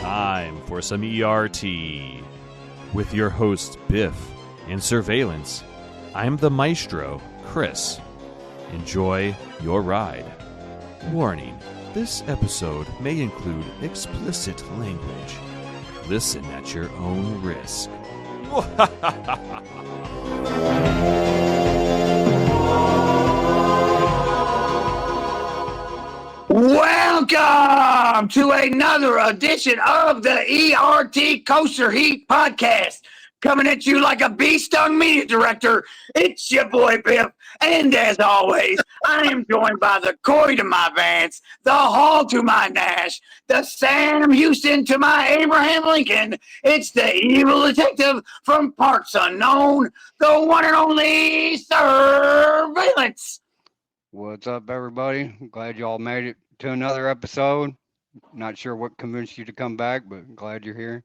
time for some ERT with your hosts Biff and Surveillance. I'm the maestro, Chris. Enjoy your ride. Warning, this episode may include explicit language. Listen at your own risk. Welcome to another edition of the ERT Coaster Heat Podcast. Coming at you like a bee-stung media director, it's your boy Biff. And as always, I am joined by the Coy to my Vance, the Hall to my Nash, the Sam Houston to my Abraham Lincoln. It's the evil detective from parts unknown, the one and only Surveillance. What's up, everybody? I'm glad you all made it to another episode. Not sure what convinced you to come back, but glad you're here.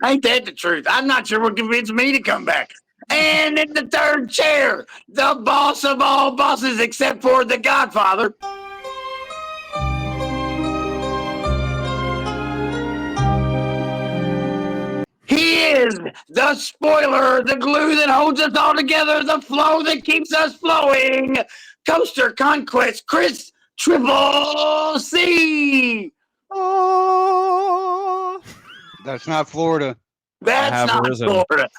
Ain't that the truth? I'm not sure what convinced me to come back. And in the third chair, the boss of all bosses except for the Godfather. He is the spoiler, the glue that holds us all together, the flow that keeps us flowing. Coaster Conquest, Chris Triple C. Oh, That's not Florida. That's not risen. Florida.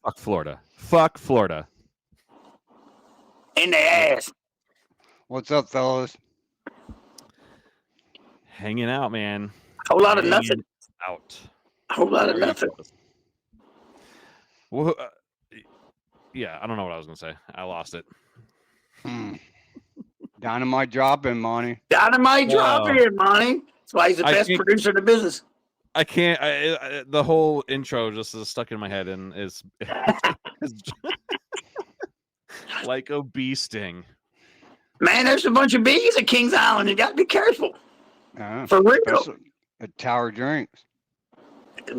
fuck Florida. Fuck Florida. In the ass. What's up, fellas? Hanging out, man. Whole lot of Hanging nothing. Out. Whole lot of nothing. Well, yeah, I don't know what I was going to say. I lost it. Dynamite dropping, Monty. Dynamite drop Wow. here, Monty. That's why he's the I best think- producer in the business. I can't. The whole intro just is stuck in my head and is like a bee sting. Man, there's a bunch of bees at Kings Island. You got to be careful. For real. Especially at Tower Drinks.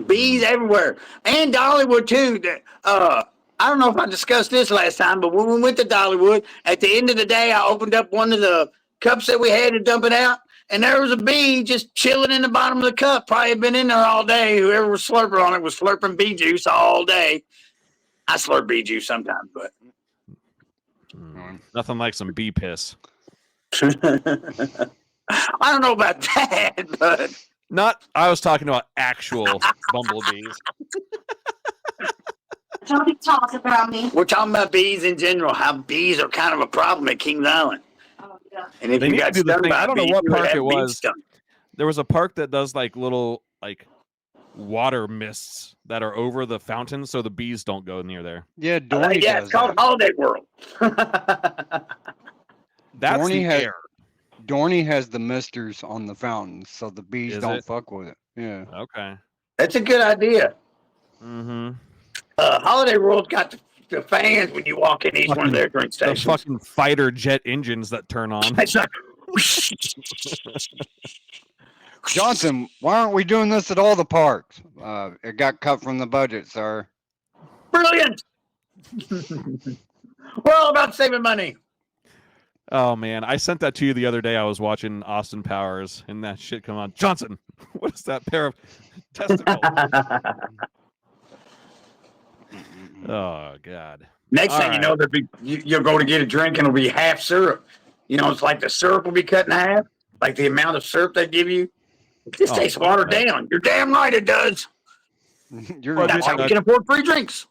Bees everywhere. And Dollywood, too. I don't know if I discussed this last time, but when we went to Dollywood, at the end of the day, I opened up one of the cups that we had to dump it out, and there was a bee just chilling in the bottom of the cup. Probably had been in there all day. Whoever was slurping on it was slurping bee juice all day. I slurp bee juice sometimes, but Nothing like some bee piss. I don't know about that, but I was talking about actual bumblebees. Don't talk about me. we're talking about bees in general, how bees are kind of a problem at Kings Island. Oh, yeah. And if They you need to got do the stung thing- by I don't know bees, what you would park have it bee was. stung. There was a park that does like little like water mists that are over the fountain, so the bees don't go near there. Yeah, Dorney Yeah, does it's called that. Holiday World. That's Dorney the has- air. Dorney has the misters on the fountains, so the bees Is don't it? fuck with it. Yeah. Okay. That's a good idea. Mm-hmm. Holiday World's got the fans when you walk in each one of their drink The stations. fucking fighter jet engines that turn on. It's like, Johnson, why aren't we doing this at all the parks? It got cut from the budget, sir. brilliant. We're all about saving money. Oh man, I sent that to you the other day. I was watching Austin Powers, and that shit come on. Johnson, what is that pair of testicles? Oh god. Next All thing you know, you'll go to get a drink and it'll be half syrup. You know, it's like the syrup will be cut in half, like the amount of syrup they give you. This Oh, tastes watered okay. down. You're damn right it does. You're Well, not That's how we like- can afford free drinks.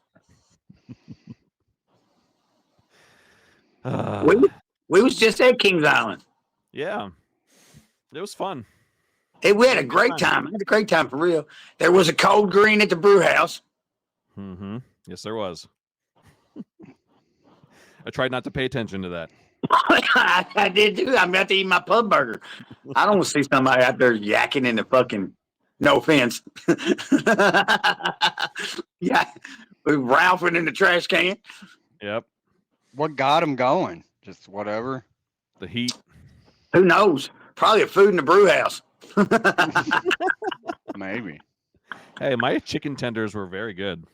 We was just at Kings Island. Yeah, it was fun. Hey, we had a great time. I had a great time for real. There was a cold green at the brew house. Mm-hmm. Yes, there was. I tried not to pay attention to that. I did too. I'm about to eat my pub burger. I don't want to see somebody out there yakking in the fucking. No offense. Yeah, Ralphing in the trash can. Yep, What got him going? Just whatever. the heat. Who knows? Probably a food in the brew house. Maybe. Hey, my chicken tenders were very good.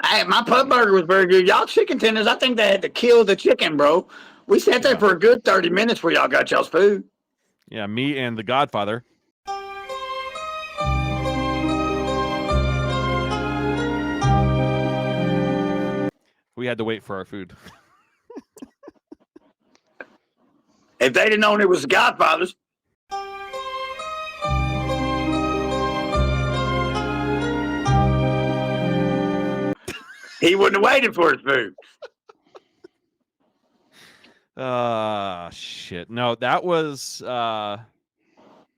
Hey, my pub burger was very good. Y'all chicken tenders, I think they had to kill the chicken, bro. We sat there for a good 30 minutes where y'all got y'all's food. Yeah, me and the Godfather. We had to wait for our food. If they'd have known it was the Godfathers. He wouldn't have waited for his food. Shit. No, that was a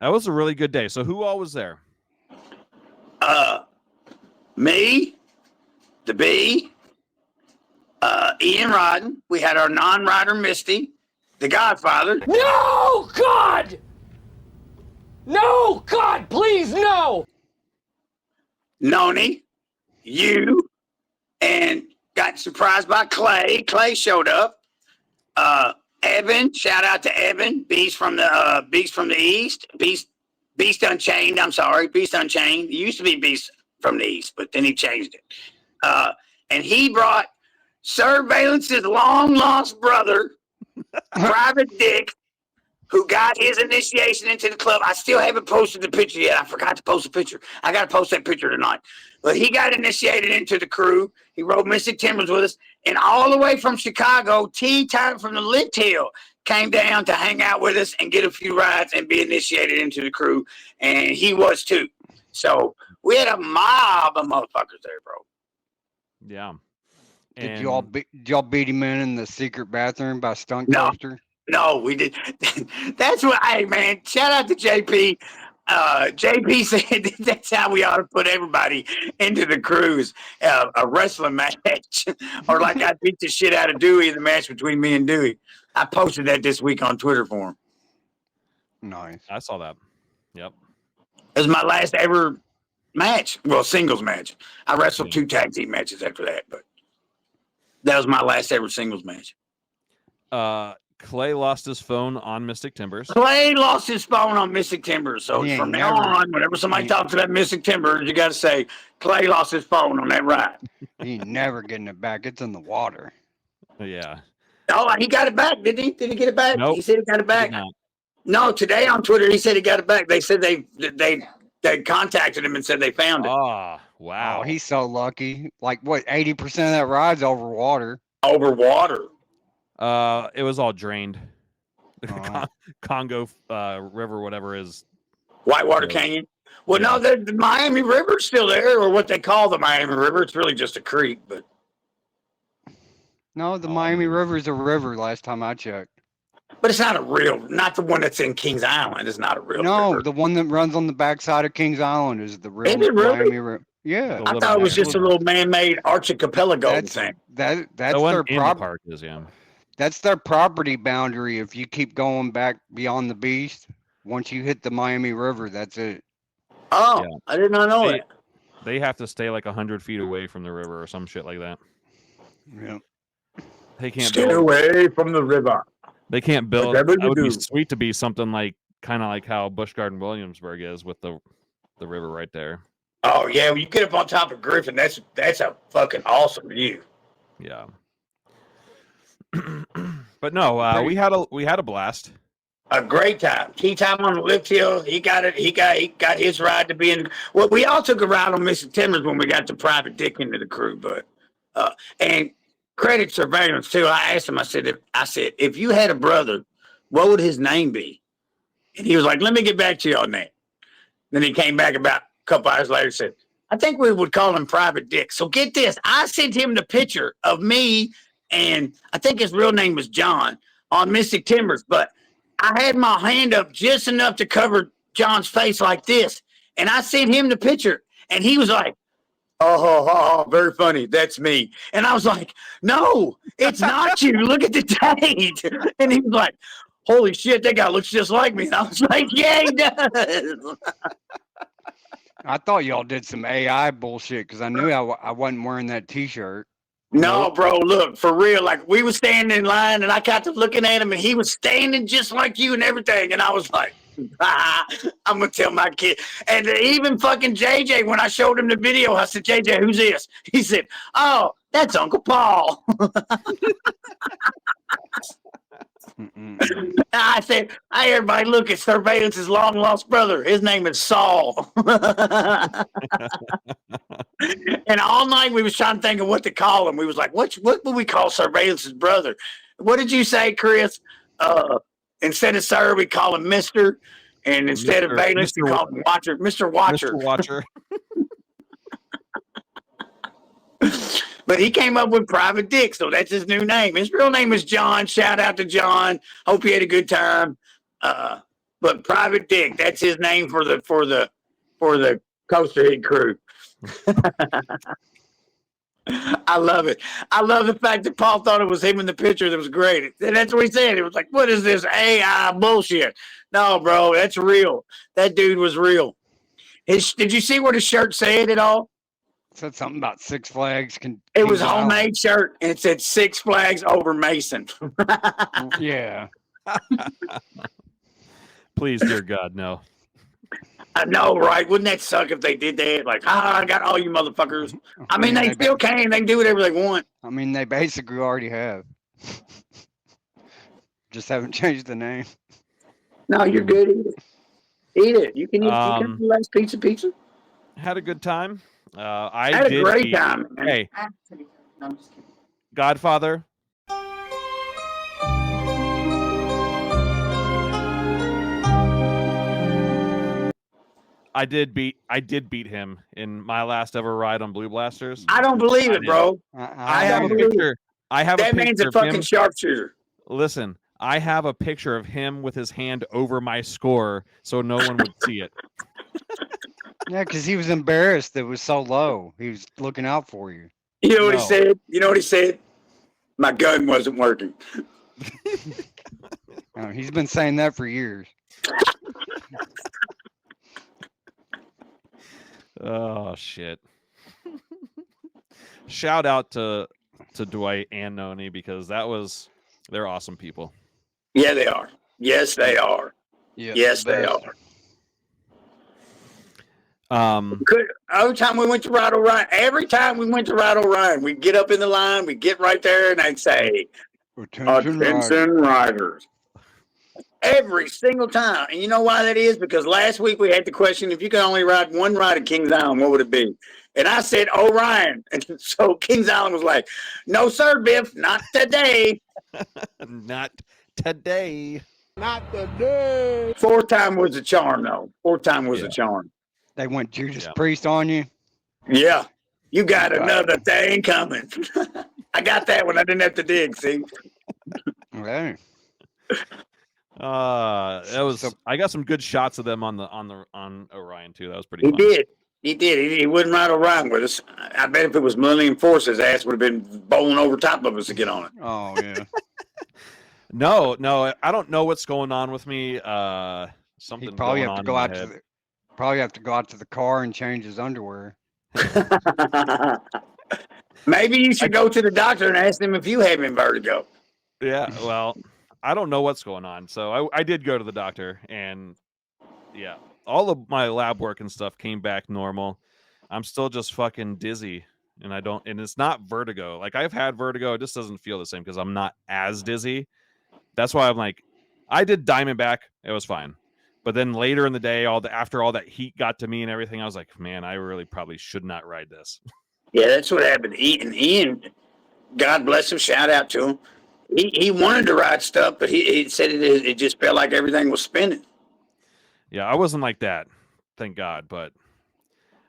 really good day. So who all was there? Me, the B, Ian Rodden. We had our non-rider Misty, the Godfather. No, God! No, God, please, no! Noni, you, and got surprised by Clay. Clay showed up. Evan, shout out to Evan, Beast from the East. Beast Unchained, I'm sorry, Beast Unchained. It used to be Beast from the East, but then he changed it. And he brought Surveillance's long-lost brother, Private Dick, who got his initiation into the club. I still haven't posted the picture yet. I forgot to post the picture. I got to post that picture tonight. But he got initiated into the crew. He rode Mystic Timbers with us. And all the way from Chicago, T-Time from the Lift Hill came down to hang out with us and get a few rides and be initiated into the crew. And he was too. So we had a mob of motherfuckers there, bro. Yeah. Did y'all beat him in the secret bathroom by stunt No. coaster? No, we did. That's what, hey, man, shout out to JP. JP said that's how we ought to put everybody into the cruise, a wrestling match. Or like I beat the shit out of Dewey in the match between me and Dewey. I posted that this week on Twitter for him. Nice. I saw that. Yep. It was my last ever match. Well, singles match. I wrestled 2 tag team matches after that, but that was my last ever singles match. Clay lost his phone on Mystic Timbers. Clay lost his phone on Mystic Timbers. So He from ain't now never- on, whenever somebody talks about Mystic Timbers, you got to say, Clay lost his phone on that ride. He ain't never getting it back. It's in the water. Yeah. Oh, he got it back, didn't he? Did he get it back? Nope. He said he got it back. No, today on Twitter, he said he got it back. They said they contacted him and said they found it. Oh, wow. Oh, he's so lucky. Like, what, 80% of that ride's over water? Over water. It was all drained. Oh. Congo River, whatever is. Whitewater Yeah. Canyon. Well, Yeah. no, the Miami River's still there, or what they call the Miami River. It's really just a creek, but No, the Miami River's a river last time I checked. it's not not the one that's in Kings Island. It's not a real No, river. the one that runs on the backside of Kings Island is the real Is it really? Miami River. Yeah. The I little thought it was man. just a little man-made archipelago That's thing. that's The one their in the property. park is, yeah. That's their property boundary. If you keep going back beyond the beast, once you hit the Miami River, that's it. Oh, Yeah. I did not know They- that. They have to stay like 100 feet away from the river or some shit like that. Yeah. They can't Stay build. away from the river. They can't build. Whatever That you would be do. sweet to be something like kind of like how Busch Garden Williamsburg is with the river right there. Oh yeah, when you get up on top of Griffin, that's a fucking awesome view. Yeah. But no, we had a blast. A great time. Tea time on the lift hill. He got it. He got his ride to be in. Well, we all took a ride on Mystic Timbers when we got the Private Dick into the crew, but and credit Surveillance too. I asked him. I said, if you had a brother, what would his name be? And he was like, let me get back to you on that. Then he came back about a couple hours later and said, I think we would call him Private Dick. So get this. I sent him the picture of me, and I think his real name was John, on Mystic Timbers, but I had my hand up just enough to cover John's face like this. And I sent him the picture, and he was like, oh, very funny. That's me. And I was like, no, it's not you. Look at the date. And he was like, holy shit, that guy looks just like me. And I was like, yeah, he does. I thought y'all did some AI bullshit because I knew I wasn't wearing that T-shirt. No, bro, look, for real. Like, we were standing in line, and I got to looking at him, and he was standing just like you and everything. And I was like, I'm going to tell my kid. And even fucking JJ, when I showed him the video, I said, JJ, who's this? He said, oh, that's Uncle Paul. I said, "Hey, everybody, look at Surveillance's long lost brother. His name is Saul." And all night we was trying to think of what to call him. We was like, what would we call Surveillance's brother? What did you say, Chris? Instead of Sir, we call him Mister. And instead of Valence, we call him Watcher. Mr. Watcher. Mr. Watcher. But he came up with Private Dick, so that's his new name. His real name is John. Shout out to John. Hope he had a good time. But Private Dick, that's his name for the Coaster Heat crew. I love it. I love the fact that Paul thought it was him in the picture. That was great. And that's what he said. It was like, what is this AI bullshit? No, bro, that's real. That dude was real. Did you see what his shirt said at all? Said something about Six Flags. It was a homemade shirt, and it said Six Flags over Mason. Yeah. Please, dear God, no. I know, right? Wouldn't that suck if they did that? Like, I got all you motherfuckers. I mean, they still can. They can do whatever they want. I mean, they basically already have. Just haven't changed the name. No, you're good. Eat it. Eat it. You can eat. You can eat pizza. Had a good time. I had did a great eat, time. Man. Hey, Godfather. I did beat him in my last ever ride on Blue Blasters. I don't believe it, bro. I have a picture. That man's a fucking sharpshooter. Listen, I have a picture of him with his hand over my score so no one would see it. Yeah, because he was embarrassed. It was so low. He was looking out for you. You know what he said? My gun wasn't working. He's been saying that for years. Oh shit! Shout out to Dwight and Noni because they're awesome people. Yeah, they are. Yes, they are. Yeah, yes, they are. Every time we went to Ride Orion, we'd get up in the line, we'd get right there, and I'd say, "Attention riders." Every single time. And you know why that is? Because last week we had the question, if you could only ride one ride at Kings Island, what would it be? And I said, Orion. And so Kings Island was like, no, sir, Biff, not today. Not today. Not today. Fourth time was a charm, though. A charm. They went Judas Priest on you? Yeah. You got another thing coming. I got that one. I didn't have to dig, see? Okay. I got some good shots of them on Orion too. That was pretty fun. He did. He wouldn't ride Orion with us. I bet if it was Millennium Force, his ass would have been bowling over top of us to get on it. Oh yeah. No, I don't know what's going on with me. Something probably going have on to go in out my to head. probably have to go out to the car and change his underwear. Maybe you should go to the doctor and ask them if you have vertigo. Yeah, well, I don't know what's going on. So I did go to the doctor, and yeah, all of my lab work and stuff came back normal. I'm still just fucking dizzy, and it's not vertigo. Like, I've had vertigo, it just doesn't feel the same because I'm not as dizzy. That's why I'm like, I did Diamondback, it was fine. But then later in the day, after all that heat got to me and everything, I was like, man, I really probably should not ride this. Yeah, that's what happened. Ian, God bless him, shout out to him. He wanted to ride stuff, but he said it just felt like everything was spinning. Yeah, I wasn't like that, thank God. But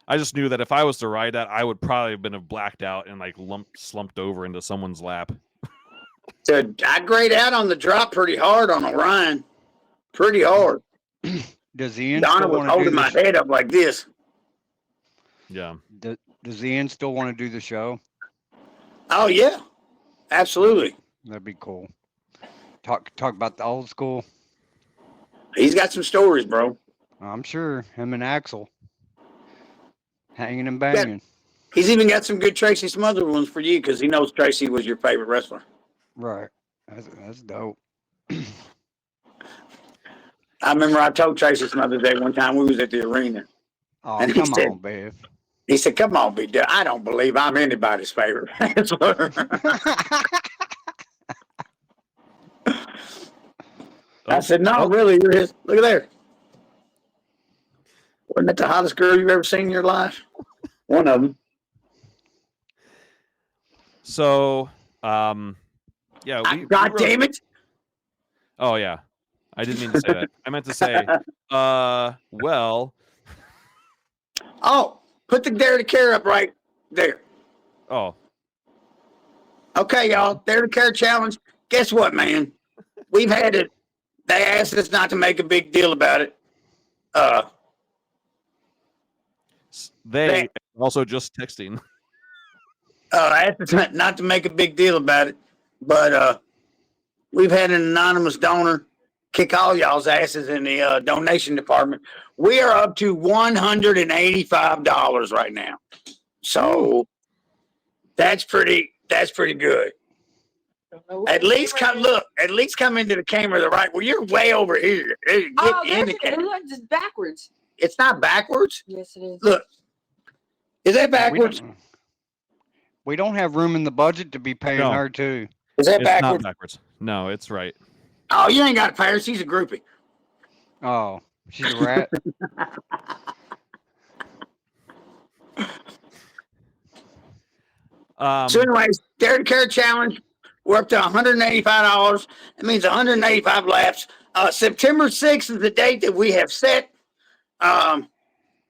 I just knew that if I was to ride that, I would probably have been blacked out and like slumped over into someone's lap. So I grayed out on the drop pretty hard on Orion. Pretty hard. Does Ian Donna still was want to holding my head up like this. Yeah. Does Ian still want to do the show? Oh, yeah. Absolutely. That'd be cool. Talk about the old school. He's got some stories, bro. I'm sure him and Axel hanging and banging. He's even got some good Tracy Smothers ones for you because he knows Tracy was your favorite wrestler. Right. That's dope. I remember I told Tracy Smothers that one time we was at the arena. Oh, and come on, Biff. He said, come on, B. I don't believe I'm anybody's favorite wrestler. I said, no, really, you're his. Look at there. Wasn't that the hottest girl you've ever seen in your life? One of them. So, God damn it. Oh, yeah. I didn't mean to say that. I meant to say, well. Oh, put the Dare to Care up right there. Oh. Okay, y'all. Dare to Care challenge. Guess what, man? We've had it. They asked us not to make a big deal about it. They also just texting. Asked us not to make a big deal about it, but we've had an anonymous donor kick all y'all's asses in the donation department. We are up to $185 right now, so that's pretty good. At least come into the camera the right. Well, you're way over here. Get in the camera. It's just backwards. It's not backwards. Yes, it is. Look, is that backwards? We don't have room in the budget to be paying her too. Is that It's backwards? not backwards. No, it's right. Oh, you ain't got to pay her. She's a groupie. Oh, she's a rat. So anyways, Dare to Care challenge. We're up to $185. It means 185 laps. September 6th is the date that we have set.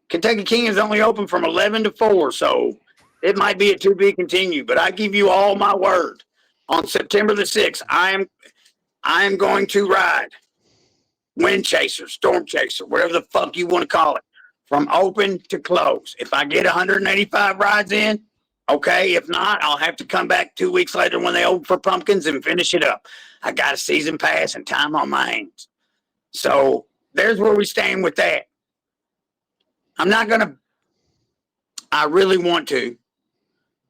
Kentucky King is only open from 11 to 4, so it might be a to be continued. But I give you all my word. On September the 6th, I am going to ride Wind Chaser, Storm Chaser, whatever the fuck you want to call it, from open to close. If I get 185 rides in, okay. If not, I'll have to come back 2 weeks later when they open for pumpkins and finish it up. I got a season pass and time on my hands. So there's where we stand with that. I really want to,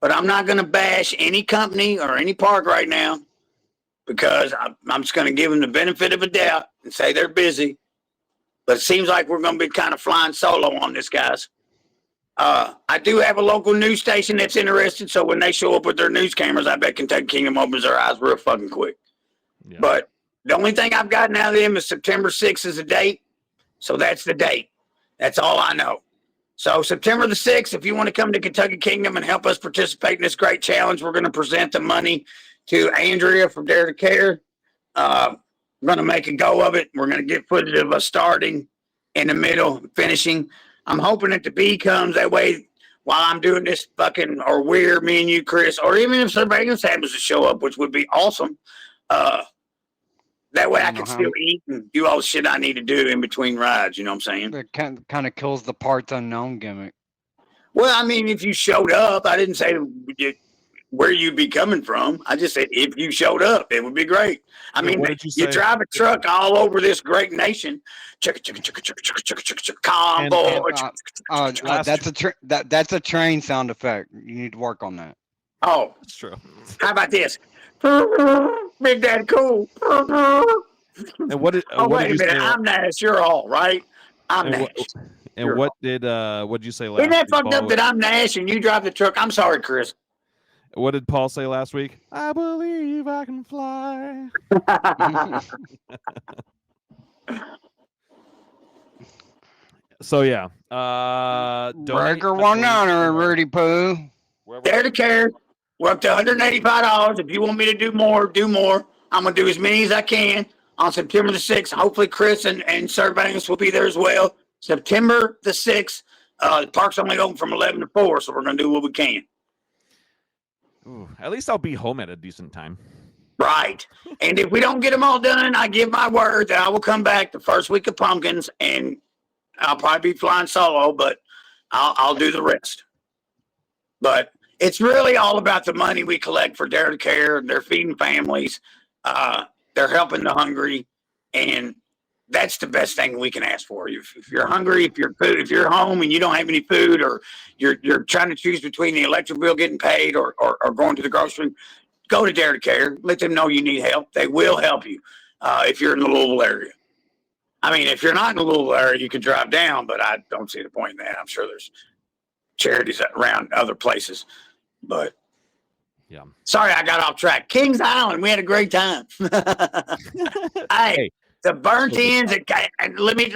but I'm not going to bash any company or any park right now because I'm just going to give them the benefit of a doubt and say they're busy. But it seems like we're going to be kind of flying solo on this, guys. I do have a local news station that's interested, so when they show up with their news cameras, I bet Kentucky Kingdom opens their eyes real fucking quick. Yeah. But the only thing I've gotten out of them is September 6th is a date, so that's the date. That's all I know. So September the 6th, if you want to come to Kentucky Kingdom and help us participate in this great challenge, we're going to present the money to Andrea from Dare to Care. We're going to make a go of it. We're going to get footage of us starting, in the middle, finishing. I'm hoping that the B comes that way while I'm doing this fucking, or we're, me and you, Chris, or even if somebody else happens to show up, which would be awesome. That way I can still eat and do all the shit I need to do in between rides. You know what I'm saying? It kind of kills the parts unknown gimmick. Well, I mean, if you showed up, I didn't say where you'd be coming from. I just said if you showed up, it would be great. I mean, you drive a truck all over this great nation. Convoy. That's a train sound effect. You need to work on that. Oh, that's true. How about this? Big Daddy Cool. And what did wait a minute. I'm Nash. You're all right. I'm Nash. And what did you say last week? Isn't that fucked up that I'm Nash and you drive the truck? I'm sorry, Chris. What did Paul say last week? I believe I can fly. So yeah. Breaker 1 Rudy Poo. Dare to Care. We're up to $185. If you want me to do more, do more. I'm going to do as many as I can on September the 6th. Hopefully Chris and Sir Banks will be there as well. September the 6th. The park's only open from 11 to 4, so we're going to do what we can. Ooh, at least I'll be home at a decent time. Right. And if we don't get them all done, I give my word that I will come back the first week of pumpkins, and I'll probably be flying solo, but I'll do the rest. But it's really all about the money we collect for Dare to Care. They're feeding families. They're helping the hungry. And that's the best thing we can ask for. If you're hungry, if you're home and you don't have any food, or you're trying to choose between the electric bill getting paid or going to the grocery, go to Dare to Care. Let them know you need help. They will help you if you're in the Louisville area. I mean, if you're not in the Louisville area, you can drive down, but I don't see the point in that. I'm sure there's charities around other places. But yeah, sorry I got off track. Kings Island, we had a great time. Hey, The burnt ends.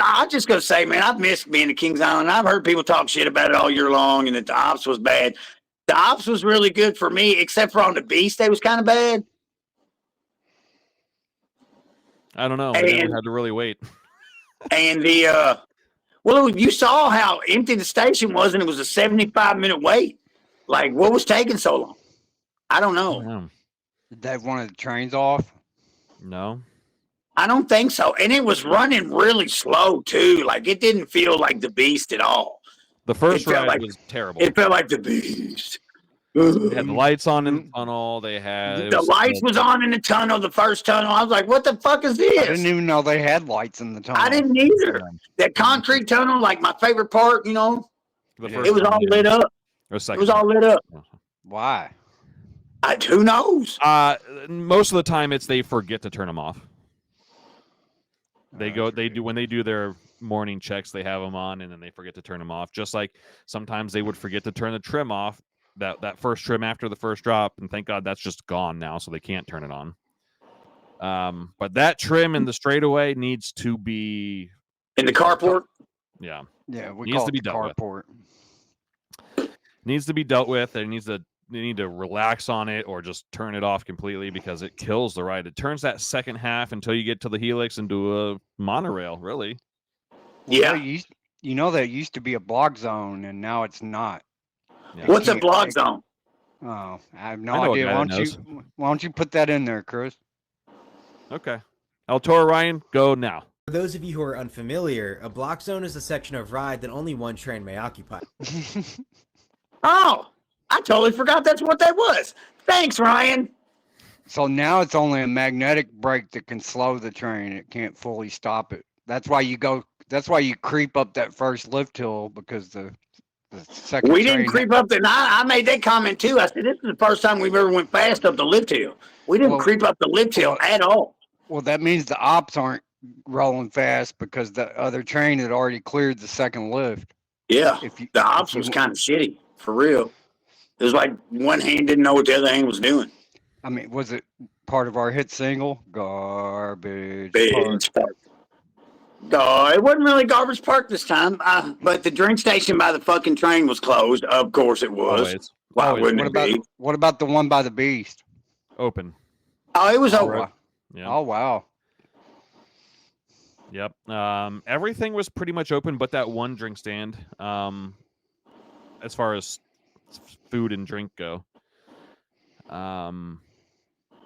I'll just go say, man, I've missed being at Kings Island. I've heard people talk shit about it all year long, and that the ops was bad. The ops was really good for me, except for on the Beast, they was kind of bad. I don't know. We never had to really wait. And you saw how empty the station was, and it was a 75-minute wait. Like, what was taking so long? I don't know. Did they have one of the trains off? No. I don't think so. And it was running really slow, too. Like, it didn't feel like the Beast at all. The first ride was terrible. It felt like the Beast. They had the lights on in the tunnel. They had... The lights was on in the tunnel, the first tunnel. I was like, what the fuck is this? I didn't even know they had lights in the tunnel. I didn't either. That concrete tunnel, like my favorite part, you know, it was all lit up. It was all lit up. Why? Who knows? Most of the time, it's they forget to turn them off. When they do their morning checks, they have them on, and then they forget to turn them off. Just like sometimes they would forget to turn the trim off, that first trim after the first drop, and thank God that's just gone now, so they can't turn it on. But that trim in the straightaway needs to be in the carport. Yeah, we needs call to be it the dealt carport. Needs to be dealt with. They need to relax on it or just turn it off completely because it kills the ride. It turns that second half until you get to the Helix into a monorail, really. Yeah. You know that used to be a block zone, and now it's not. Yeah. What's a block zone? Oh, I have no idea. Why don't you put that in there, Chris? Okay. El Toro Ryan, go now. For those of you who are unfamiliar, a block zone is a section of ride that only one train may occupy. Oh, I totally forgot that's what that was. Thanks, Ryan. So now it's only a magnetic brake that can slow the train. It can't fully stop it. That's why you creep up that first lift hill, because the second we didn't creep up there. I made that comment too. I said, this is the first time we've ever went fast up the lift hill. We didn't creep up the lift hill at all. Well, that means the ops aren't rolling fast because the other train had already cleared the second lift. Yeah, the ops was kind of shitty, for real. It was like one hand didn't know what the other hand was doing. I mean, was it part of our hit single? Garbage Park. No, it wasn't really Garbage Park this time, but the drink station by the fucking train was closed. Of course it was. Why wouldn't it be? What about the one by the Beast? Open. Oh, it was open. Wow. Yeah. Oh, wow. Yep. Everything was pretty much open but that one drink stand, as far as food and drink go.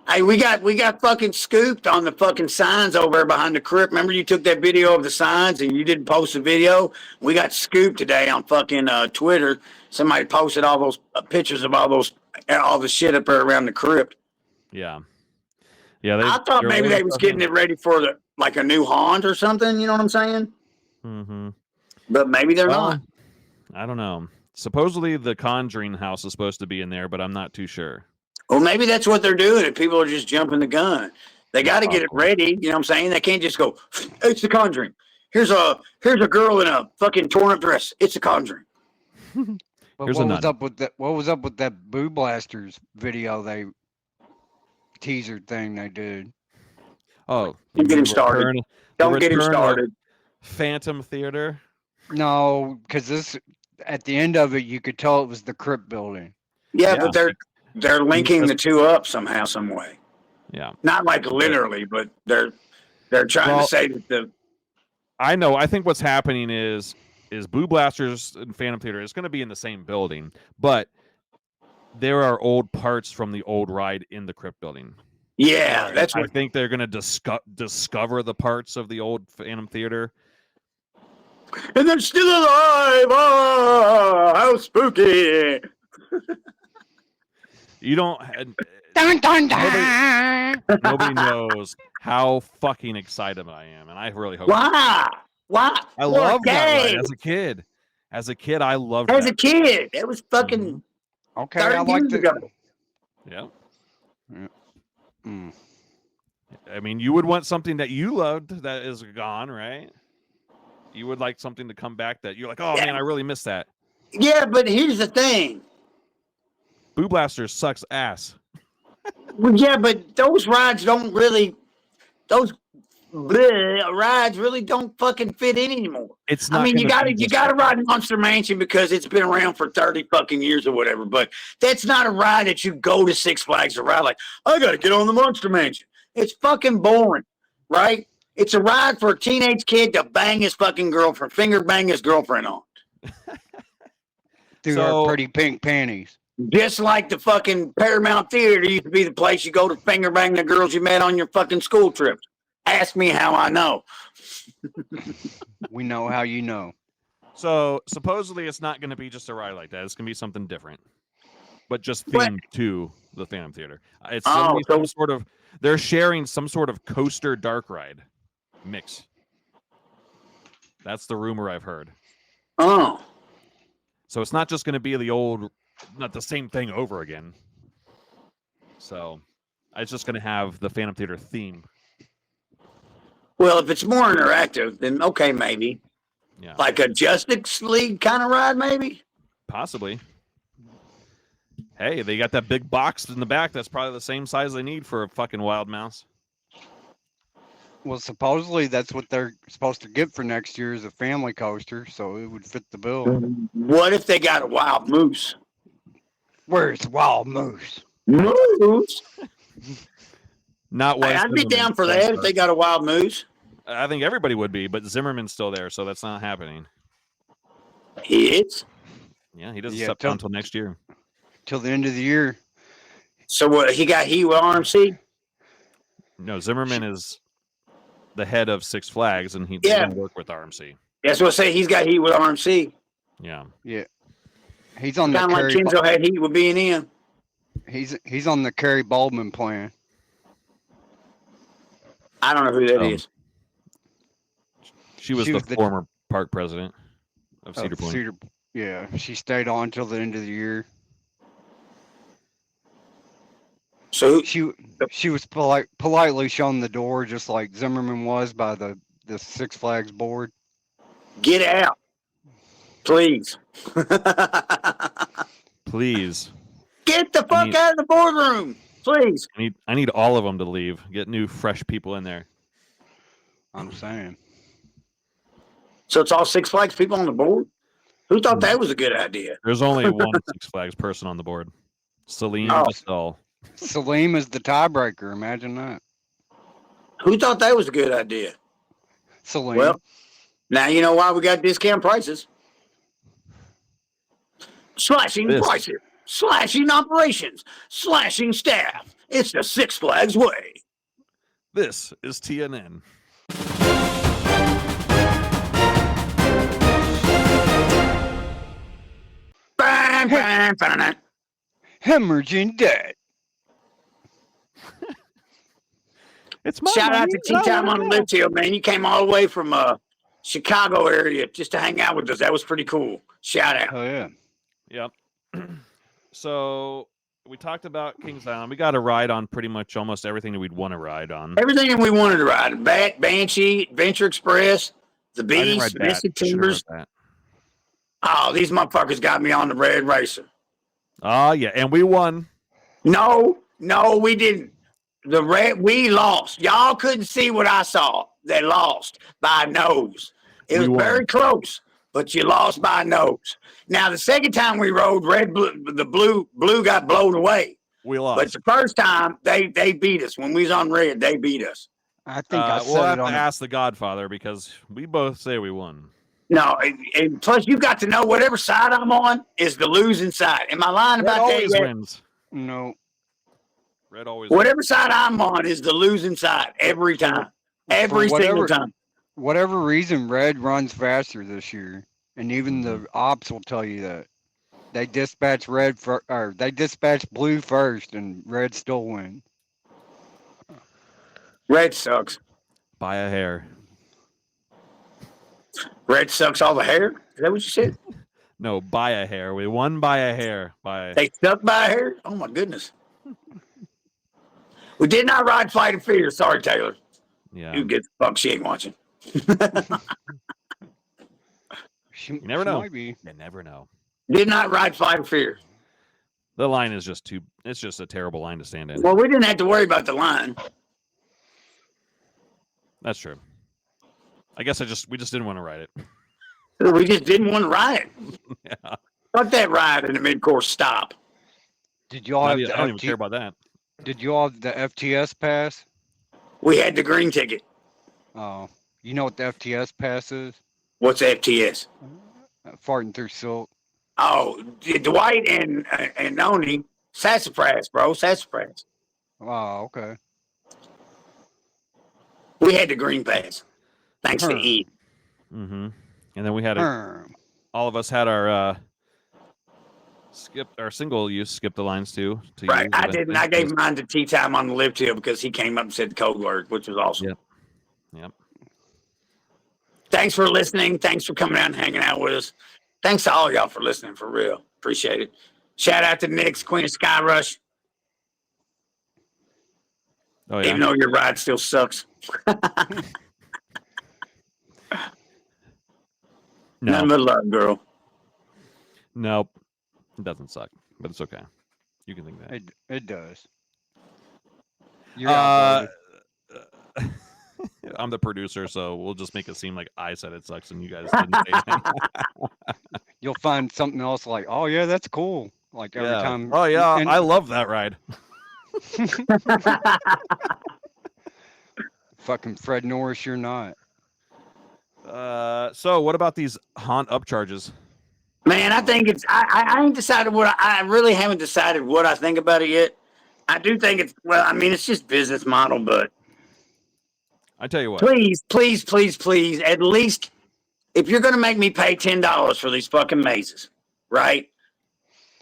Hey, we got fucking scooped on the fucking signs over there behind the crypt. Remember you took that video of the signs and you didn't post the video? We got scooped today on fucking Twitter. Somebody posted all those pictures of all the shit up there around the crypt. Yeah. I thought maybe they was getting it ready for a new haunt or something. You know what I'm saying? Mm-hmm. But maybe they're not. I don't know. Supposedly the Conjuring house is supposed to be in there, but I'm not too sure. Well, maybe that's what they're doing. If people are just jumping the gun, they got to get it ready. You know what I'm saying? They can't just go, it's the Conjuring. Here's a girl in a fucking torn up dress. It's the Conjuring. What was up with that Boo Blasters video teaser thing they did? Oh, you get him started. Don't get him started. Phantom Theater. No, because at the end of it, you could tell it was the crypt building. Yeah, but they're linking the two up somehow, some way. Yeah, not like literally, but they're trying to say that I know. I think what's happening is Boo Blasters and Phantom Theater is going to be in the same building, but there are old parts from the old ride in the crypt building. Yeah, I think they're going to discover the parts of the old Phantom Theater. And they're still alive! Oh, how spooky! You don't... Dun, dun, dun. Nobody knows how fucking excited I am, and I really hope... Why? I loved that ride as a kid. As a kid, I loved it. As a kid, it was fucking... Okay, I liked it. Yeah. Mm. I mean, you would want something that you loved that is gone, right? You would like something to come back that you're like, oh, man, I really miss that. Yeah, but here's the thing. Boo Blasters sucks ass. Well, yeah, but those rides don't really... Those bleh, rides really don't fucking fit in anymore. It's not. I mean, you gonna be just gotta like- ride Monster Mansion because it's been around for 30 fucking years or whatever. But that's not a ride that you go to Six Flags to ride. Like, I gotta get on the Monster Mansion. It's fucking boring, right? It's a ride for a teenage kid to bang his fucking girlfriend, finger bang his girlfriend on. Through So- her pretty pink panties. Just like the fucking Paramount Theater used to be the place you go to finger bang the girls you met on your fucking school trips. Ask me how I know. We know how you know. So supposedly it's not going to be just a ride like that. It's going to be something different, but just What? themed to the Phantom Theater. It's Oh, gonna be so- some sort of. They're sharing some sort of coaster dark ride mix. That's the rumor I've heard. Oh, So it's not just going to be the old, not the same thing over again. So it's just going to have the Phantom Theater theme. well, if it's more interactive, then okay, maybe. Yeah, Like a Justice League kind of ride, maybe? possibly. Hey, they got that big box in the back. That's probably the same size they need for a fucking wild mouse. Well, supposedly that's what they're supposed to get for next year is a family coaster, so it would fit the bill. What if they got a wild moose? Where's Wild Moose? Moose? Not Hey, Wes I'd be Zimmerman. down for that if they got a wild moose. I think everybody would be, but Zimmerman's still there, so that's not happening. It's Yeah, he doesn't Yeah, step till- down until next year. Till the end of the year. so what? He got heat with RMC. No, Zimmerman is the head of Six Flags, and he Yeah. doesn't work with RMC. That's what I say. He's got heat with RMC. Yeah, He's on the Kind of like Kerry, Kenzo had heat with B&M. he's on the Kerry Baldwin plan. I don't know who that Um, is. she was She the was the- former park president of Cedar of Point. Yeah, she stayed on till the end of the year. So She was politely shown the door, just like Zimmerman was by the Six Flags board. get out, please. Please, Get the fuck need- out of the boardroom, please. I need all of them to leave. Get new, fresh people in there. I'm saying. So it's all Six Flags people on the board? Who thought that was a good idea? There's only one Six Flags person on the board. Celine Oh. Bastel. Salim is the tiebreaker. Imagine that. Who thought that was a good idea? Salim. Well, now you know why we got discount prices. Slashing This. prices, slashing operations, slashing staff. It's the Six Flags way. This is TNN. Bang, bang, bang, bang. Hemorrhaging debt. It's my Shout out money, to Tea and I Time wanna on know. Lift Hill, man. You came all the way from Chicago area just to hang out with us. That was pretty cool. Shout out. Oh yeah. Yep. So we talked about Kings Island. We got a ride on pretty much almost everything that we'd want to ride on. Everything that we wanted to ride. Bat, Banshee, Adventure Express, The I didn't Beast, ride that. Mystic for sure Timbers. with that. Oh, these motherfuckers got me on the Red Racer. Oh yeah, and we won. No, we didn't. We lost. Y'all couldn't see what I saw. They lost by a nose. It was We won. very close, but you lost by a nose. Now the second time we rode, the blue got blown away. We But lost. the first time they beat us. When we was on red, they beat us. I think I We'll said have it to on. ask the Godfather because we both say we won. No, and plus you got to know whatever side I'm on is the losing side. Am I lying Red about that always yet? wins. No. Red always wins. Whatever side I'm on is the losing side every time. Every single whatever- time. Whatever reason, Red runs faster this year, and even the Mm-hmm. ops will tell you that. They dispatch they dispatch blue first, and Red still win. Red sucks. By a hair. Red sucks all the hair. Is that what you said? No, by a hair. We won by a hair. They suck by a hair? Oh my goodness. We did not ride Flight of Fear. Sorry, Taylor. Yeah. You get the fuck. She ain't watching. She never know. Might be. You never know. Did not ride Flight of Fear. The line is just too. It's just a terrible line to stand in. Well, we didn't have to worry about the line. That's true. I guess we just didn't want to ride it. We just didn't want to ride it. Yeah. Fuck that ride in the mid-course stop. Did y'all have I the don't even care about that. Did y'all have the FTS pass? We had the green ticket. Oh, you know what the FTS pass is? What's FTS? Farting through silk. Oh, Dwight and Noni, sassafras, bro, sassafras. Oh, okay. We had the green pass. Thanks to E. Mm-hmm. And then we had Herm. all of us had our single use skip the lines too. Right, use I eventually. didn't. I gave mine to Tea Time on the lift hill because he came up and said the code word, which was awesome. Yep. Thanks for listening. Thanks for coming out and hanging out with us. Thanks to all y'all for listening, for real. Appreciate it. Shout out to Nix, Queen of Sky Rush. Oh yeah. Even though your ride still sucks. No. None but love, girl. Nope. It doesn't suck, but it's okay. You can think that. It does. You're outvoted. I'm the producer, so we'll just make it seem like I said it sucks and you guys didn't say anything. You'll find something else like, oh yeah, that's cool. Like every time. Oh yeah, and- I love that ride. Fucking Fred Norris, you're not. So what about these haunt upcharges? Man, I think it's. I ain't decided what I really haven't decided what I think about it yet. I do think it's. Well, I mean, it's just business model, but I tell you what. please, please, please, please, at least if you're gonna make me pay $10 for these fucking mazes, right?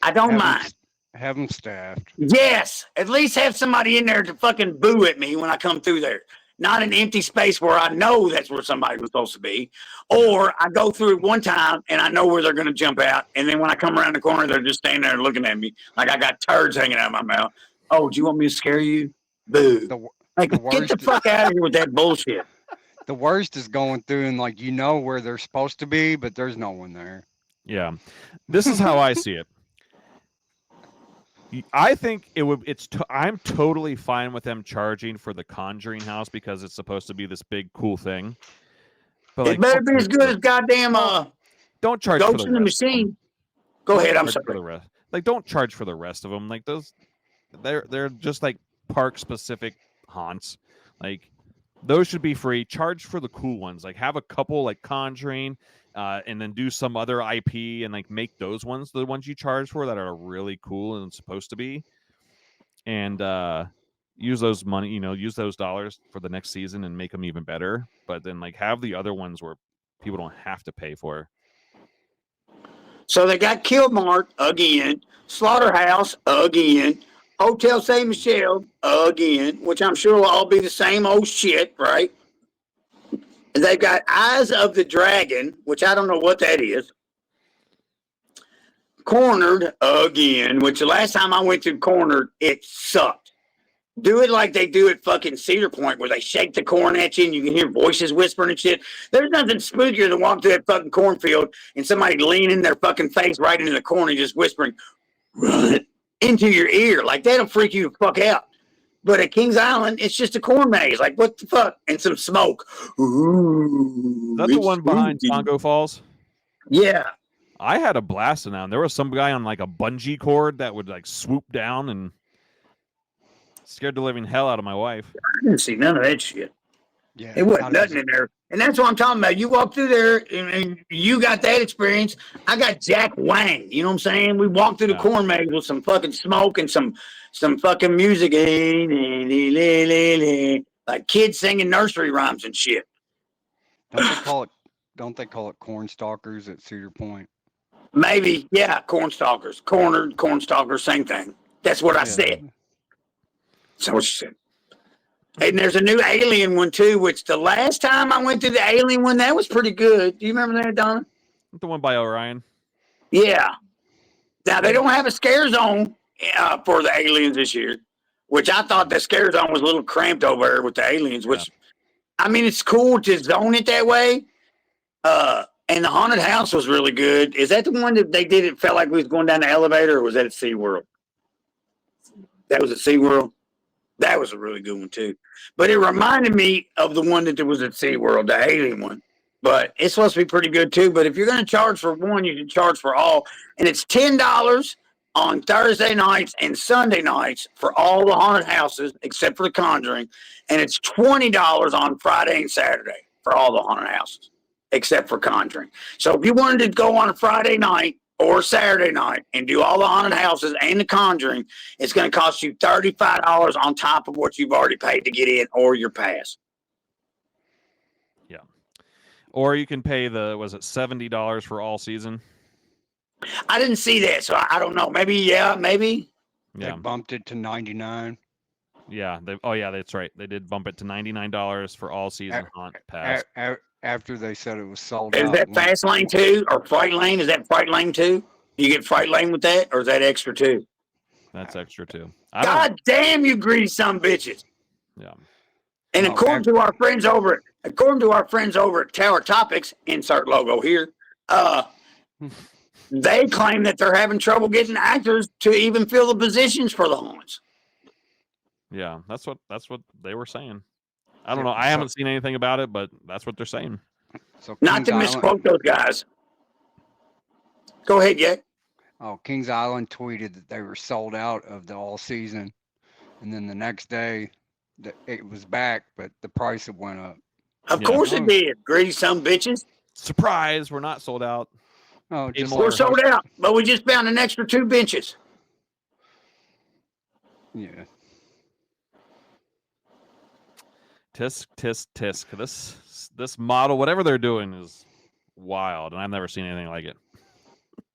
I don't mind. Have them staffed. Yes, at least have somebody in there to fucking boo at me when I come through there. Not an empty space where I know that's where somebody was supposed to be. Or I go through it one time and I know where they're going to jump out. And then when I come around the corner, they're just standing there looking at me like I got turds hanging out of my mouth. Oh, do you want me to scare you? Boo. Like, get the fuck out of here with that bullshit. The worst is going through and like you know where they're supposed to be, but there's no one there. Yeah. This is how I see it. I think I'm totally fine with them charging for the Conjuring house because it's supposed to be this big cool thing. But It better be as good as goddamn don't charge for Ghost the in the rest of them. Machine. Go ahead, I'm Charge for sorry. the rest. Like, don't charge for the rest of them. Like those, they're just like park specific haunts. Like those should be free. Charge for the cool ones. Like have a couple like Conjuring. And then do some other IP and like make those ones the ones you charge for that are really cool and supposed to be, and use those money, use those dollars for the next season and make them even better. But then like have the other ones where people don't have to pay for. So they got Killmark again, Slaughterhouse again, Hotel St. Michelle again, which I'm sure will all be the same old shit, right? They've got Eyes of the Dragon, which I don't know what that is. Cornered again, which the last time I went to Cornered, it sucked. Do it like they do at fucking Cedar Point, where they shake the corn at you and you can hear voices whispering and shit. There's nothing spookier than walking through that fucking cornfield and somebody leaning their fucking face right into the corn and just whispering, "Run," into your ear. Like, that'll freak you the fuck out. But at Kings Island, it's just a corn maze. Like, what the fuck? And some smoke. Ooh, Is that the one behind spooky. Congo Falls? Yeah. I had a blast in that. There was some guy on like a bungee cord that would like swoop down and scared the living hell out of my wife. I didn't see none of that shit. Yeah, It wasn't nothing in there. And that's what I'm talking about. You walk through there and you got that experience. I got Jack Wang. You know what I'm saying? We walked through the corn maze with some fucking smoke and some fucking music. Like kids singing nursery rhymes and shit. Don't they call it corn stalkers at Cedar Point? Maybe, yeah, corn stalkers. Cornered, corn stalkers, same thing. That's what I said. That's what she said. And there's a new Alien one, too, which the last time I went to the Alien one, that was pretty good. Do you remember that, Donna? The one by Orion. Yeah. Now, they don't have a scare zone for the Aliens this year, which I thought the scare zone was a little cramped over there with the Aliens, which, I mean, it's cool to zone it that way. And the haunted house was really good. Is that the one that they did? It felt like we was going down the elevator, or was that at SeaWorld? That was at SeaWorld? That was a really good one too. But it reminded me of the one that there was at SeaWorld, the alien one. But it's supposed to be pretty good too. But if you're going to charge for one, you can charge for all. And it's $10 on Thursday nights and Sunday nights for all the haunted houses except for the Conjuring. And it's $20 on Friday and Saturday for all the haunted houses except for Conjuring. So if you wanted to go on a Friday night or Saturday night and do all the haunted houses and the Conjuring, it's going to cost you $35 on top of what you've already paid to get in or your pass. Yeah. Or you can pay $70 for all season? I didn't see that, so I don't know. Maybe. They Yeah. bumped it to 99. Yeah. That's right. They did bump it to $99 for all season haunt pass. After they said it was sold Is out. that Fast Lane 2 or Fright Lane? Is that Fright Lane 2? You get Fright Lane with that, or is that extra too? That's extra too. God damn, you greedy son of bitches! Yeah. And according to our friends over at Tower Topics, insert logo here, they claim that they're having trouble getting actors to even fill the positions for the haunts. Yeah, that's what they were saying. I don't know. I haven't seen anything about it, but that's what they're saying. So Not to misquote those guys. Go ahead, Jack. Oh, Kings Island tweeted that they were sold out of the all season, and then the next day, it was back, but the price had went up. Of course it did. Greedy son of bitches. Surprise! We're not sold out. Oh, We're sold out, but we just found an extra 2 benches. Yeah. Tisk, tisk, tisk. This model, whatever they're doing, is wild, and I've never seen anything like it.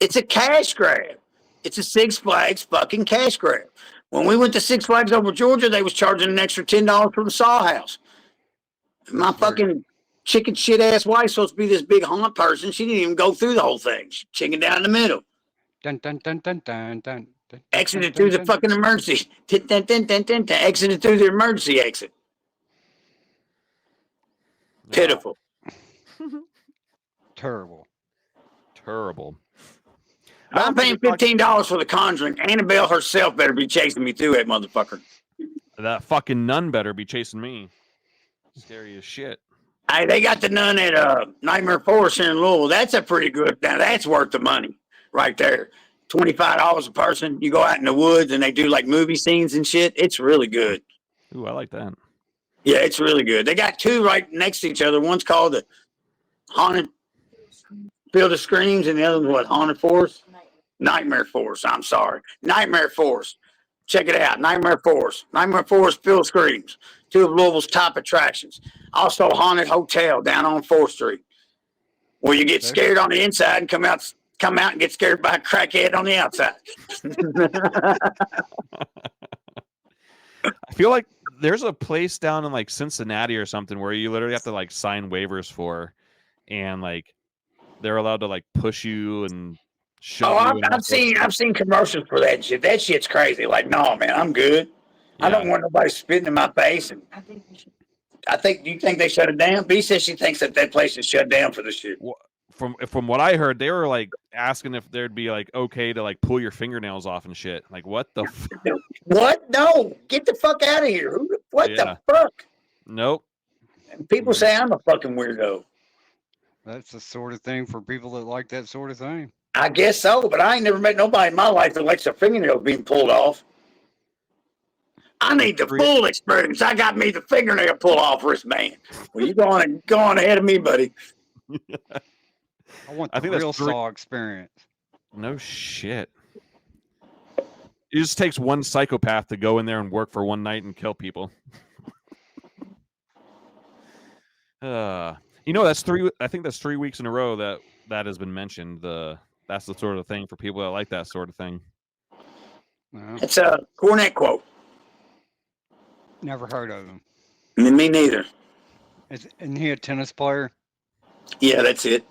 It's a cash grab. It's a Six Flags fucking cash grab. When we went to Six Flags over Georgia, they was charging an extra $10 for the Saw House. My fucking chicken shit ass wife supposed to be this big haunt person. She didn't even go through the whole thing. She chicken down in the middle. Dun dun dun dun dun dun. Exited through the fucking emergency. Exited through the emergency exit. Pitiful. Terrible. I'm paying $15 for the Conjuring. Annabelle herself better be chasing me through that motherfucker. That fucking nun better be chasing me. Scary as shit. Hey, they got the nun at Nightmare Forest here in Louisville. That's a pretty good. Now that's worth the money, right there. $25 a person. You go out in the woods and they do like movie scenes and shit. It's really good. Ooh, I like that. Yeah, it's really good. They got 2 right next to each other. One's called the Haunted Field of Screams, and the other one's what? Haunted Forest? Nightmare Forest. I'm sorry. Nightmare Forest. Check it out. Nightmare Forest. Nightmare Forest Field of Screams. 2 of Louisville's top attractions. Also, Haunted Hotel down on 4th Street, where you get scared on the inside and come out and get scared by a crackhead on the outside. I feel like there's a place down in like Cincinnati or something where you literally have to like sign waivers for, and like they're allowed to like push you and shove you. I've seen commercials for that shit. That shit's crazy. Like, no, man, I'm good. Yeah. I don't want nobody spitting in my face. And do you think they shut it down? B says she thinks that place is shut down for the shit. From what I heard, they were like asking if there'd be like okay to like pull your fingernails off and shit. Like, what the what? No, get the fuck out of here. What the fuck? Nope. And people say I'm a fucking weirdo. That's the sort of thing for people that like that sort of thing. I guess so, but I ain't never met nobody in my life that likes their fingernails being pulled off. I need the full experience. I got me the fingernail pull off wristband. Well, you go on ahead of me, buddy. I want the real Saw experience. No shit. It just takes one psychopath to go in there and work for one night and kill people. That's 3. I think that's 3 weeks in a row that has been mentioned. That's the sort of thing for people that like that sort of thing. It's a Cornette quote. Never heard of him. Me neither. Isn't he a tennis player? Yeah, that's it.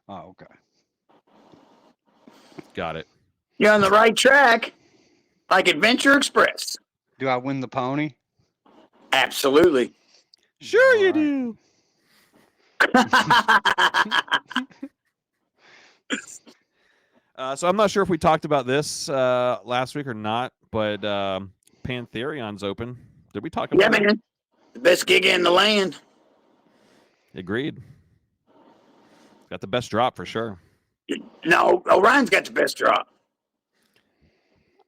Oh, okay. Got it. You're on the right track, like Adventure Express. Do I win the pony? Absolutely. Sure you do. So I'm not sure if we talked about this last week or not, but Pantherion's open. Did we talk about Yeah, that? man. The best gig in the land. Agreed. Got the best drop for sure. No, Orion's got the best drop.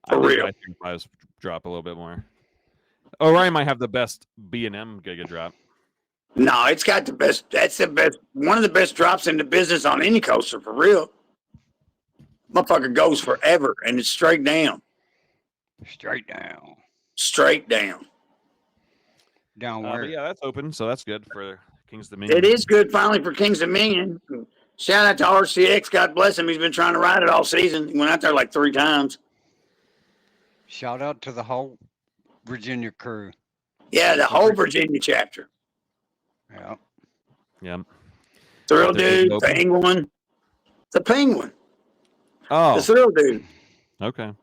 For real. I think I drop a little bit more. Orion might have the best B&M Giga drop. No, it's got the best. That's the best. One of the best drops in the business on any coaster, for real. Motherfucker goes forever, and it's straight down. Straight down. Straight down. Down where? But yeah, that's open, so that's good for King's Dominion. It is good finally for King's Dominion. Shout out to RCX. God bless him. He's been trying to ride it all season. He went out there like 3 times. Shout out to the whole Virginia crew. Yeah, the whole Virginia chapter. Yeah. Yeah. Thrill Is it Dude, open? Penguin. The Penguin. Oh, The Thrill Dude. okay.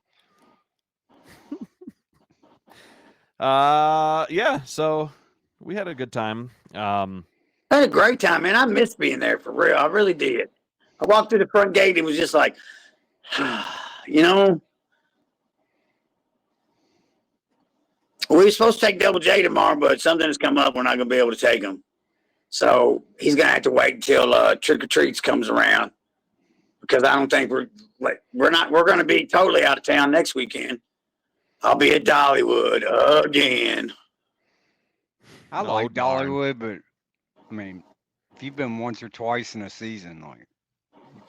Yeah, so we had a good time. I had a great time, man. I missed being there for real. I really did. I walked through the front gate. It was just like, you know, we were supposed to take Double J tomorrow, but something has come up. We're not going to be able to take him. So he's going to have to wait until Trick or Treats comes around, because I don't think we're going to be totally out of town next weekend. I'll be at Dollywood again. I Oh, like darn. Dollywood, but I mean, if you've been once or twice in a season, like,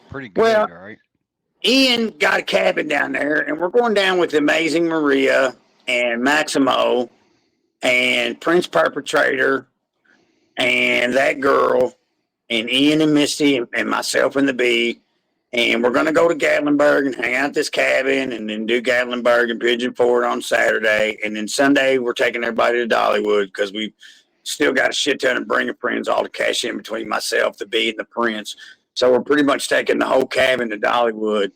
pretty good, Well, right? Ian got a cabin down there, and we're going down with Amazing Maria and Maximo and Prince Perpetrator and that girl and Ian and Misty and myself and the Bee. And we're going to go to Gatlinburg and hang out at this cabin and then do Gatlinburg and Pigeon Forge on Saturday. And then Sunday, we're taking everybody to Dollywood because we still got a shit ton of bringing friends all to cash in between myself, the Bee, and the Prince. So we're pretty much taking the whole cabin to Dollywood.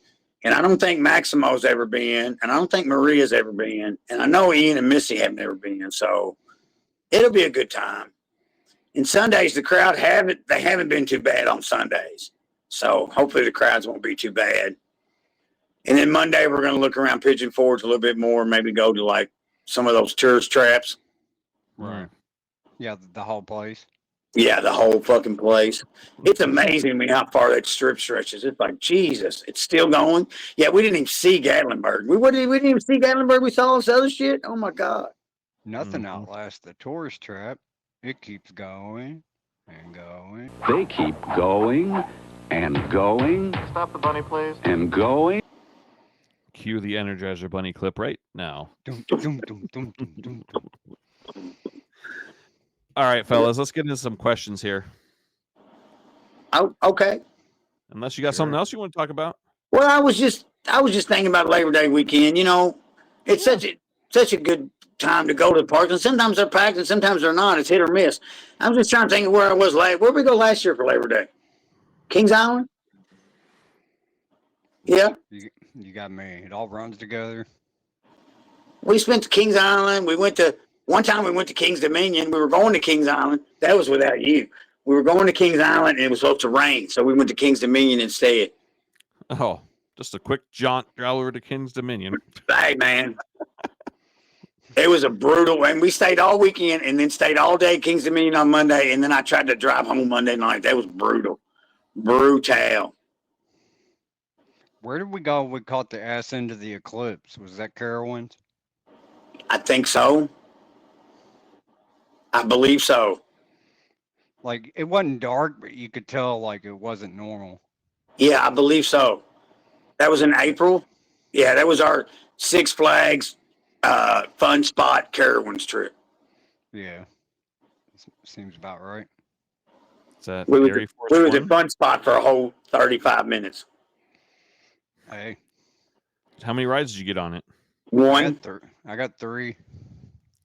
And I don't think Maximo's ever been, and I don't think Maria's ever been. And I know Ian and Missy haven't ever been. So it'll be a good time. And Sundays, the crowd haven't been too bad on Sundays. So hopefully the crowds won't be too bad. And then Monday, we're going to look around Pigeon Forge a little bit more, maybe go to like some of those tourist traps. Right. Yeah, the whole place. Yeah, the whole fucking place. It's amazing to me how far that strip stretches. It's like, Jesus, it's still going. Yeah, we didn't even see Gatlinburg. We didn't even see Gatlinburg. We saw all this other shit. Oh, my God. Nothing outlasts the tourist trap. It keeps going and going. They keep going and going Stop the bunny, please. and going. Cue the Energizer Bunny clip right now. Dum, dum, dum, dum, dum, dum, dum. All right, fellas, let's get into some questions here. Oh, okay. Unless you got something else you want to talk about. Well, I was just thinking about Labor Day weekend. You know, it's such a good time to go to the parks, and sometimes they're packed and sometimes they're not. It's hit or miss. I was just trying to think of where I was last. Where did we go last year for Labor Day? Kings Island. Yeah, You got me. It all runs together. we spent to Kings Island. One time we went to Kings Dominion. We were going to Kings Island. That was without you. We were going to Kings Island and it was supposed to rain, so we went to Kings Dominion instead. Oh, just a quick jaunt over to King's Dominion. Hey, man. It was a brutal, and we stayed all weekend and then stayed all day at Kings Dominion on Monday, and then I tried to drive home Monday night. That was brutal. Brutal. Where did we go? We caught the ass end of the eclipse. Was that Carowinds? I think so. I believe so. Like, it wasn't dark, but you could tell, like, it wasn't normal. Yeah, I believe so. That was in April. Yeah, that was our Six Flags Fun Spot Carowinds trip. Yeah. Seems about right. Is that We Air Force was at One? Fun Spot for a whole 35 minutes. Hey, How many rides did you get on it? One I got 3.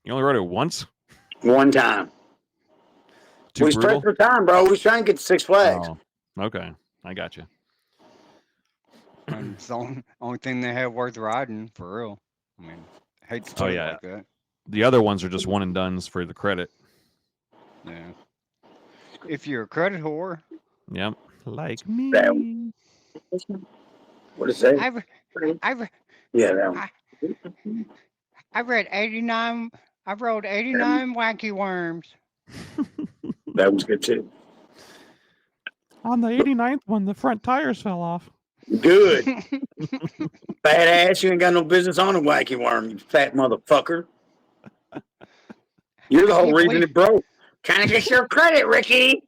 You only rode it once? time. Too We was brutal? pressed for time, bro. We was trying to get to Six Flags. Oh, okay. I got you. And it's the only thing they have worth riding, for real. I mean, I hate to tell you yeah. like that. The other ones are just one and dones for the credit. Yeah. If you're a credit whore, Yep. Like me. That- What is that? I've Yeah, that one. I read 89 I rode 89 wacky worms. That was good too. On the 89th one, the front tires fell off. Good. Fat ass, you ain't got no business on a wacky worm, you fat motherfucker. You're the whole Can't reason believe- it broke. Trying to get your credit, Ricky.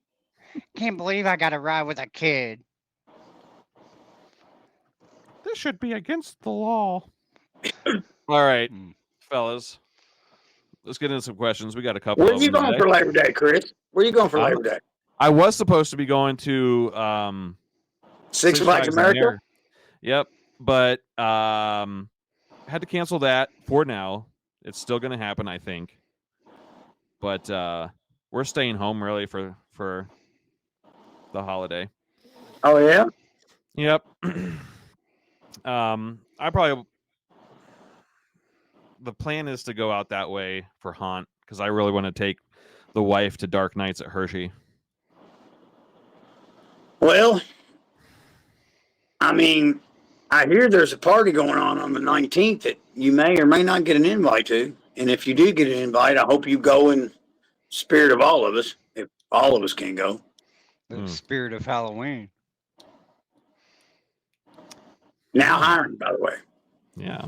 Can't believe I got to ride with a kid. This should be against the law. All right, Mm. fellas. Let's get into some questions. We got a couple Where of you them going today. for Labor Day, Chris? Where you going for I'm- Labor Day? I was supposed to be going to Six Flags America? Yep, but had to cancel that for now. It's still going to happen, I think. But we're staying home really for the holiday. Oh, yeah? Yep. I probably the plan is to go out that way for Haunt because I really want to take the wife to Dark Nights at Hershey. Well, I mean, I hear there's a party going on the 19th that you may or may not get an invite to. And if you do get an invite, I hope you go in spirit of all of us, if all of us can go. The spirit of Halloween. Now hiring, by the way. Yeah.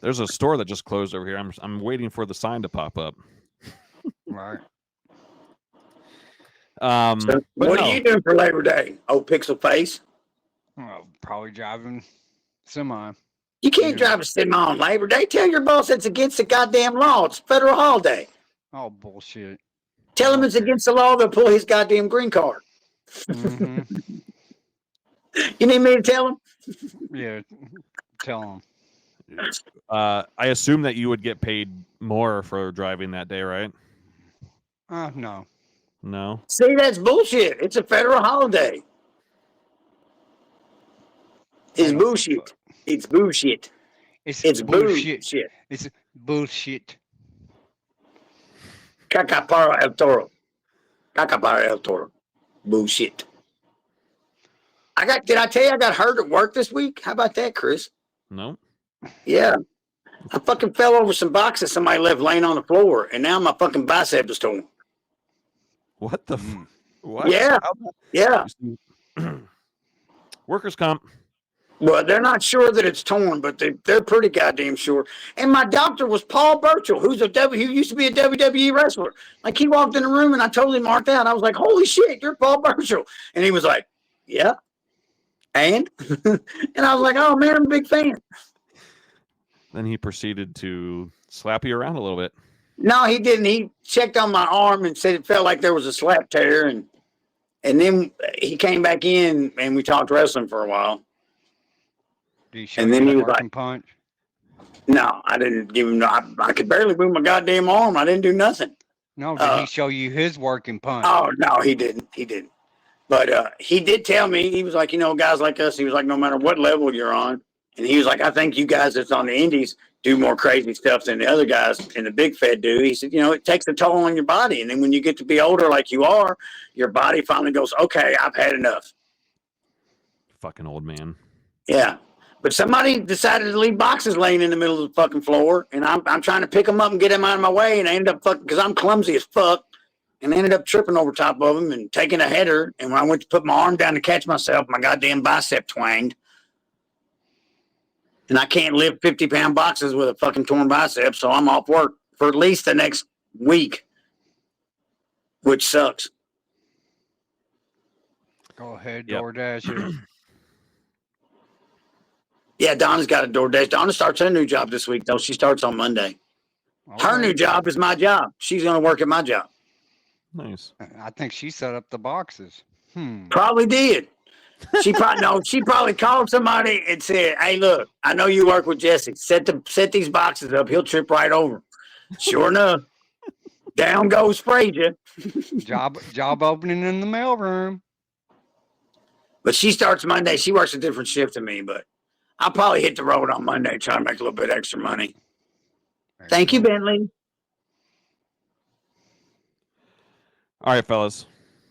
There's a store that just closed over here. I'm waiting for the sign to pop up. Right. So but what no. are you doing for Labor Day? Oh, Pixel Face? Well, probably driving semi. You can't drive a semi on Labor Day. Tell your boss it's against the goddamn law. It's a federal holiday. Oh, bullshit. Tell him it's against the law. They'll pull his goddamn green card. hmm You need me to tell him? Yeah. Tell them. I assume that you would get paid more for driving that day, right? No. No. See, that's bullshit. It's a federal holiday. It's bullshit. It's bullshit. It's bullshit. bullshit. It's bullshit. Caca para el toro. Caca para el toro. Bullshit. Did I tell you I got hurt at work this week? How about that, Chris? No. Yeah. I fucking fell over some boxes somebody left laying on the floor, and now my fucking bicep is torn. What the? What? Yeah. Yeah. Workers' comp. Well, they're not sure that it's torn, but they're pretty goddamn sure. And my doctor was Paul Burchill, who used to be a WWE wrestler. Like, he walked in the room, and I totally marked out. I was like, holy shit, you're Paul Burchill. And he was like, yeah. And? And I was like, oh, man, I'm a big fan. Then he proceeded to slap you around a little bit. No, he didn't. He checked on my arm and said it felt like there was a slap tear. And then he came back in, and we talked wrestling for a while. Did he show And then you he a was working like, punch? no, I didn't give him. I could barely move my goddamn arm. I didn't do nothing. No, did he show you his working punch? Oh, no, he didn't. He didn't. But he did tell me, he was like, guys like us, he was like, no matter what level you're on. And he was like, I think you guys that's on the indies do more crazy stuff than the other guys in the big fed do. He said, it takes a toll on your body. And then when you get to be older like you are, your body finally goes, okay, I've had enough. Fucking old man. Yeah. But somebody decided to leave boxes laying in the middle of the fucking floor. And I'm trying to pick them up and get them out of my way. And I ended up because I'm clumsy as fuck. And I ended up tripping over top of them and taking a header. And when I went to put my arm down to catch myself, my goddamn bicep twanged. And I can't lift 50-pound boxes with a fucking torn bicep, so I'm off work for at least the next week, which sucks. Go ahead, Yep. DoorDash it. Yeah, Donna's got a DoorDash. Donna starts her new job this week, though. She starts on Monday. Her Okay. new job is my job. She's going to work at my job. Nice. I think she set up the boxes. Probably did. She probably called somebody and said, "Hey, look, I know you work with Jesse. Set these boxes up. He'll trip right over." Sure enough, down goes Frazier. Job opening in the mailroom. But she starts Monday. She works a different shift than me, but I'll probably hit the road on Monday, try to make a little bit extra money. Thank you, Bentley. All right, fellas.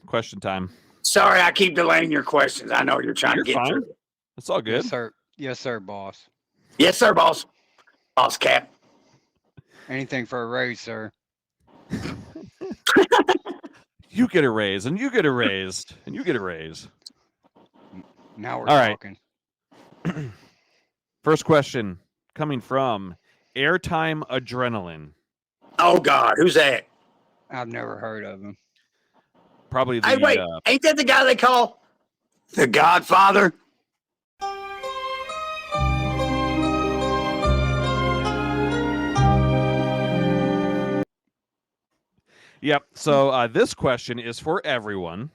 Question time. Sorry, I keep delaying your questions. I know you're trying You're to get fine. through. It's all good. Yes, sir. Yes, sir, boss. Yes, sir, boss. Boss Cap. Anything for a raise, sir. You get a raise, and you get a raise, and you get a raise. Now we're All right. talking. First question coming from Airtime Adrenaline. Oh God, who's that? I've never heard of him. Probably the Hey, wait, ain't that the guy they call the Godfather? Yep. So this question is for everyone.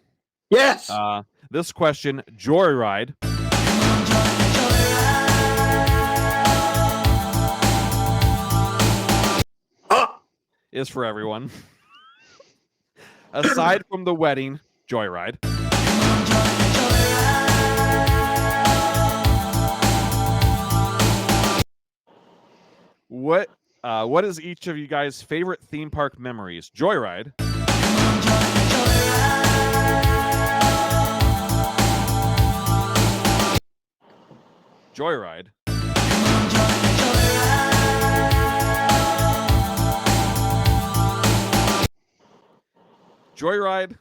Yes. This question, Joyride. Is for everyone. Aside from the wedding, Joyride. What is each of you guys' favorite theme park memories? Joyride. Joyride. Joyride.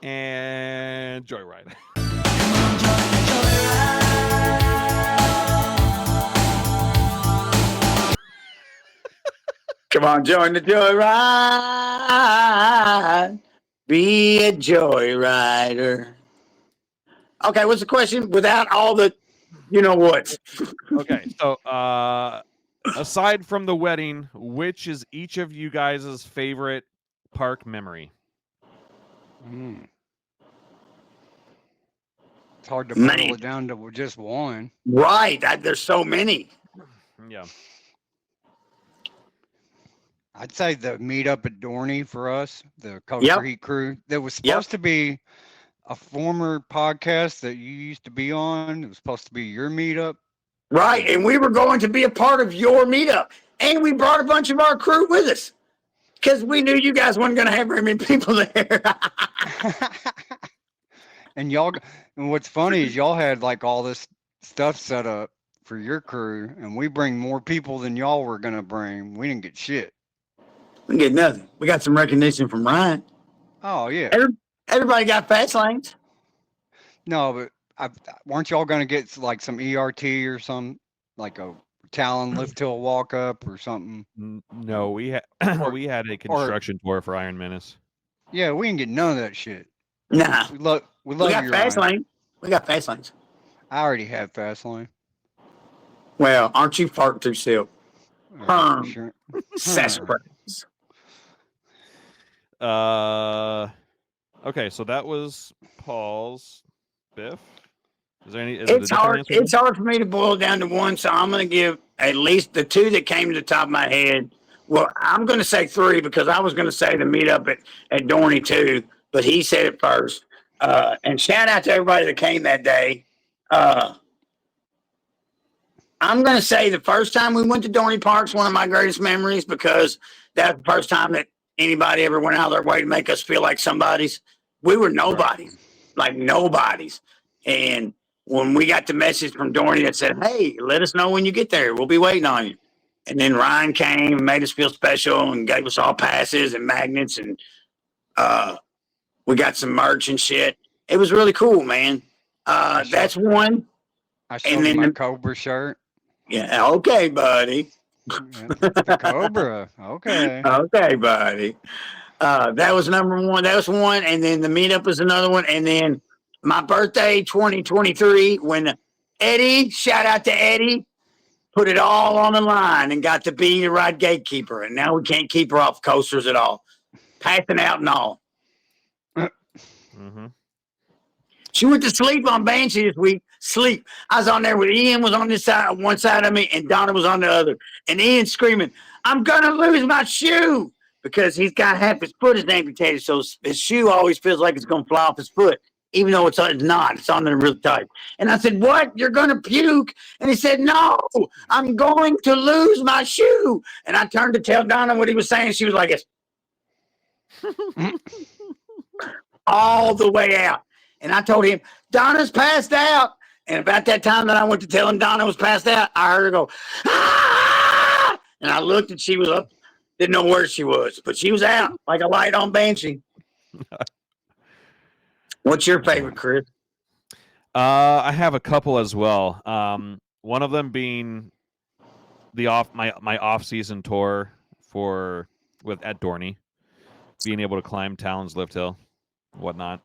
And Joyride. Come on, join the joyride. Be a joyrider. Okay, what's the question? Without all the, you know what? Okay, so aside from the wedding, which is each of you guys' favorite park memory? It's hard to boil it down to just one. Right, there's so many. Yeah. I'd say the meetup at Dorney for us, the Coaster Heat crew. That was supposed to be a former podcast that you used to be on. It was supposed to be your meetup. Right, and we were going to be a part of your meetup. And we brought a bunch of our crew with us. Because we knew you guys weren't going to have very many people there. And what's funny is y'all had like all this stuff set up for your crew, and we bring more people than y'all were going to bring. We didn't get shit. We didn't get nothing. We got some recognition from Ryan. Oh, yeah. Everybody got fast lanes. No, but weren't y'all going to get like some ERT or some, like a Talon lift hill walk up or something? No, we had we had a construction tour for Iron Menace. Yeah, we didn't get none of that shit. Nah. We love got you, fast Ryan. lane. We got fast lanes. I already have fast lane. Well, aren't you farting too still? Sure. Sassafras. Okay, so that was Paul's. Biff? Is there any? It's hard. It's hard for me to boil down to one, so I'm going to give at least the two that came to the top of my head. Well, I'm going to say three because I was going to say the meetup at Dorney too, but he said it first. And shout out to everybody that came that day. I'm going to say the first time we went to Dorney Park's one of my greatest memories because that's the first time that anybody ever went out of their way to make us feel like somebody's. We were nobodies, like nobodies. And when we got the message from Dorney that said, hey, let us know when you get there. We'll be waiting on you. And then Ryan came and made us feel special and gave us all passes and magnets. And we got some merch and shit. It was really cool, man. That's one. I showed you my Cobra shirt. Yeah, okay, buddy. The Cobra. Okay. Okay, buddy. That was number one. That was one. And then the meetup was another one. And then my birthday, 2023, when Eddie, shout out to Eddie, put it all on the line and got to be the ride gatekeeper. And now we can't keep her off coasters at all. Passing out and all. Mm-hmm. She went to sleep on Banshee this week. Sleep. I was on there with Ian was on this side, one side of me, and Donna was on the other. And Ian screaming, I'm going to lose my shoe. Because he's got half his foot is amputated, so his shoe always feels like it's going to fly off his foot, even though it's not. It's on there really tight. And I said, what? You're going to puke? And he said, no, I'm going to lose my shoe. And I turned to tell Donna what he was saying. She was like, all the way out. And I told him, Donna's passed out. And about that time that I went to tell him Donna was passed out, I heard her go, ah! And I looked and she was up. Didn't know where she was, but she was out like a light on Banshee. What's your favorite, Chris? I have a couple as well. One of them being my off-season tour at Dorney, being able to climb Talon's Lift Hill, whatnot.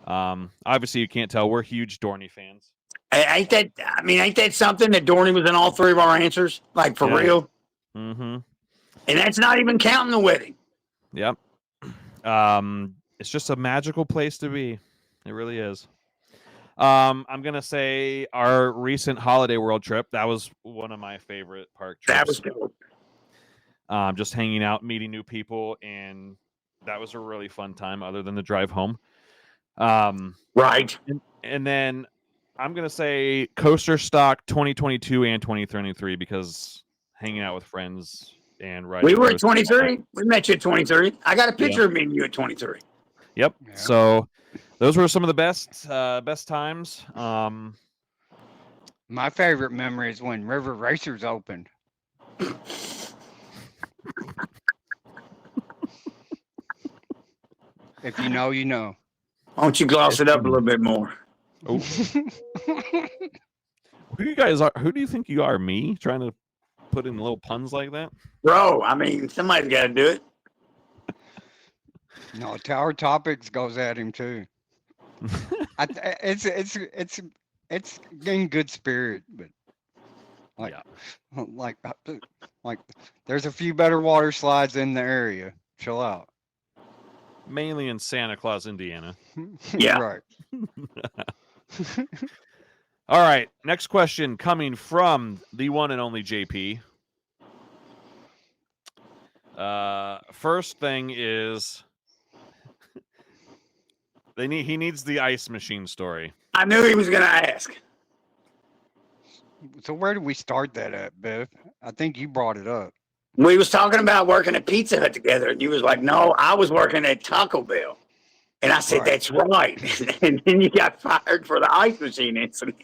Obviously, you can't tell we're huge Dorney fans. Ain't that something that Dorney was in all three of our answers? Like for real? Mm-hmm. And that's not even counting the wedding. Yep. It's just a magical place to be. It really is. I'm gonna say our recent Holiday World trip. That was one of my favorite park trips. That was cool. Just hanging out, meeting new people, and that was a really fun time. Other than the drive home. Right. And then I'm gonna say Coaster Stock 2022 and 2023 because hanging out with friends and riding. We were at 23. We met you at 23. I got a picture of me and you at 23. Yep. Yeah. So those were some of the best times. My favorite memory is when River Racers opened. If you know, you know. Why don't you gloss it up a little bit more? Oh. Who do you think you are? Me trying to put in little puns like that? Bro, I mean, somebody's got to do it. No, Tower Topics goes at him too. It's in good spirit, but like there's a few better water slides in the area. Chill out. Mainly in Santa Claus, Indiana. Yeah. Right. All right. Next question coming from the one and only JP. First thing is he needs the ice machine story. I knew he was going to ask. So where did we start that at, Biff? I think you brought it up. We was talking about working at Pizza Hut together, and you was like, no, I was working at Taco Bell. And I said, that's right. And then you got fired for the ice machine incident.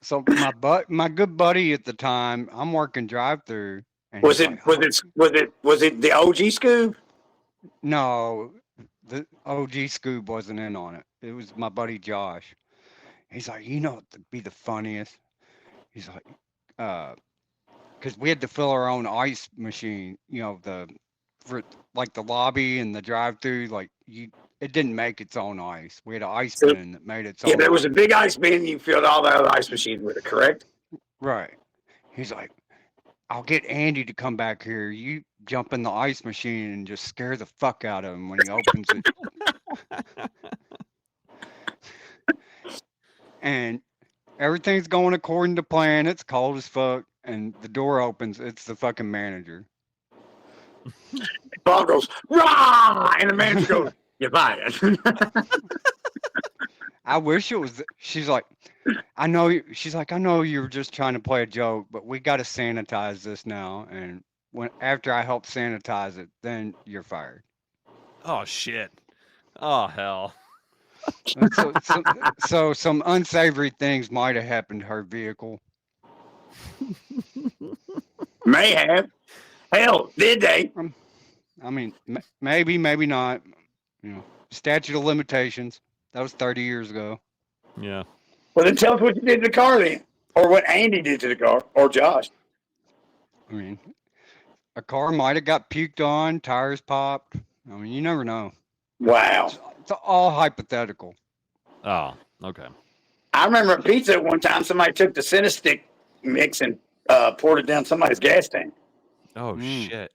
So my good buddy at the time, I'm working drive-through. Was it the OG Scoob? No, the OG Scoob wasn't in on it. It was my buddy Josh. He's like, you know, it'd be the funniest. He's like, because we had to fill our own ice machine, you know, for the lobby and the drive-through, it didn't make its own ice. We had an ice bin that made its own. Yeah, there was a big ice bin and you filled all the other ice machines with it, correct? Right. He's like, I'll get Andy to come back here. You jump in the ice machine and just scare the fuck out of him when he opens it. And everything's going according to plan. It's cold as fuck. And the door opens. It's the fucking manager. Paul goes, rah! And the manager goes, you're fired. I wish it was. She's like, I know you were just trying to play a joke, but we got to sanitize this now. And after I help sanitize it, then you're fired. Oh, shit. Oh, hell. So some unsavory things might have happened to her vehicle. May have. Hell, did they? I mean, maybe not. You know, statute of limitations. That was 30 years ago. Yeah. Well, then tell us what you did to the car then. Or what Andy did to the car. Or Josh. I mean, a car might have got puked on, tires popped. I mean, you never know. Wow. It's all hypothetical. Oh, okay. I remember at Pizza one time, somebody took the Cinestick mix and poured it down somebody's gas tank. Oh, shit.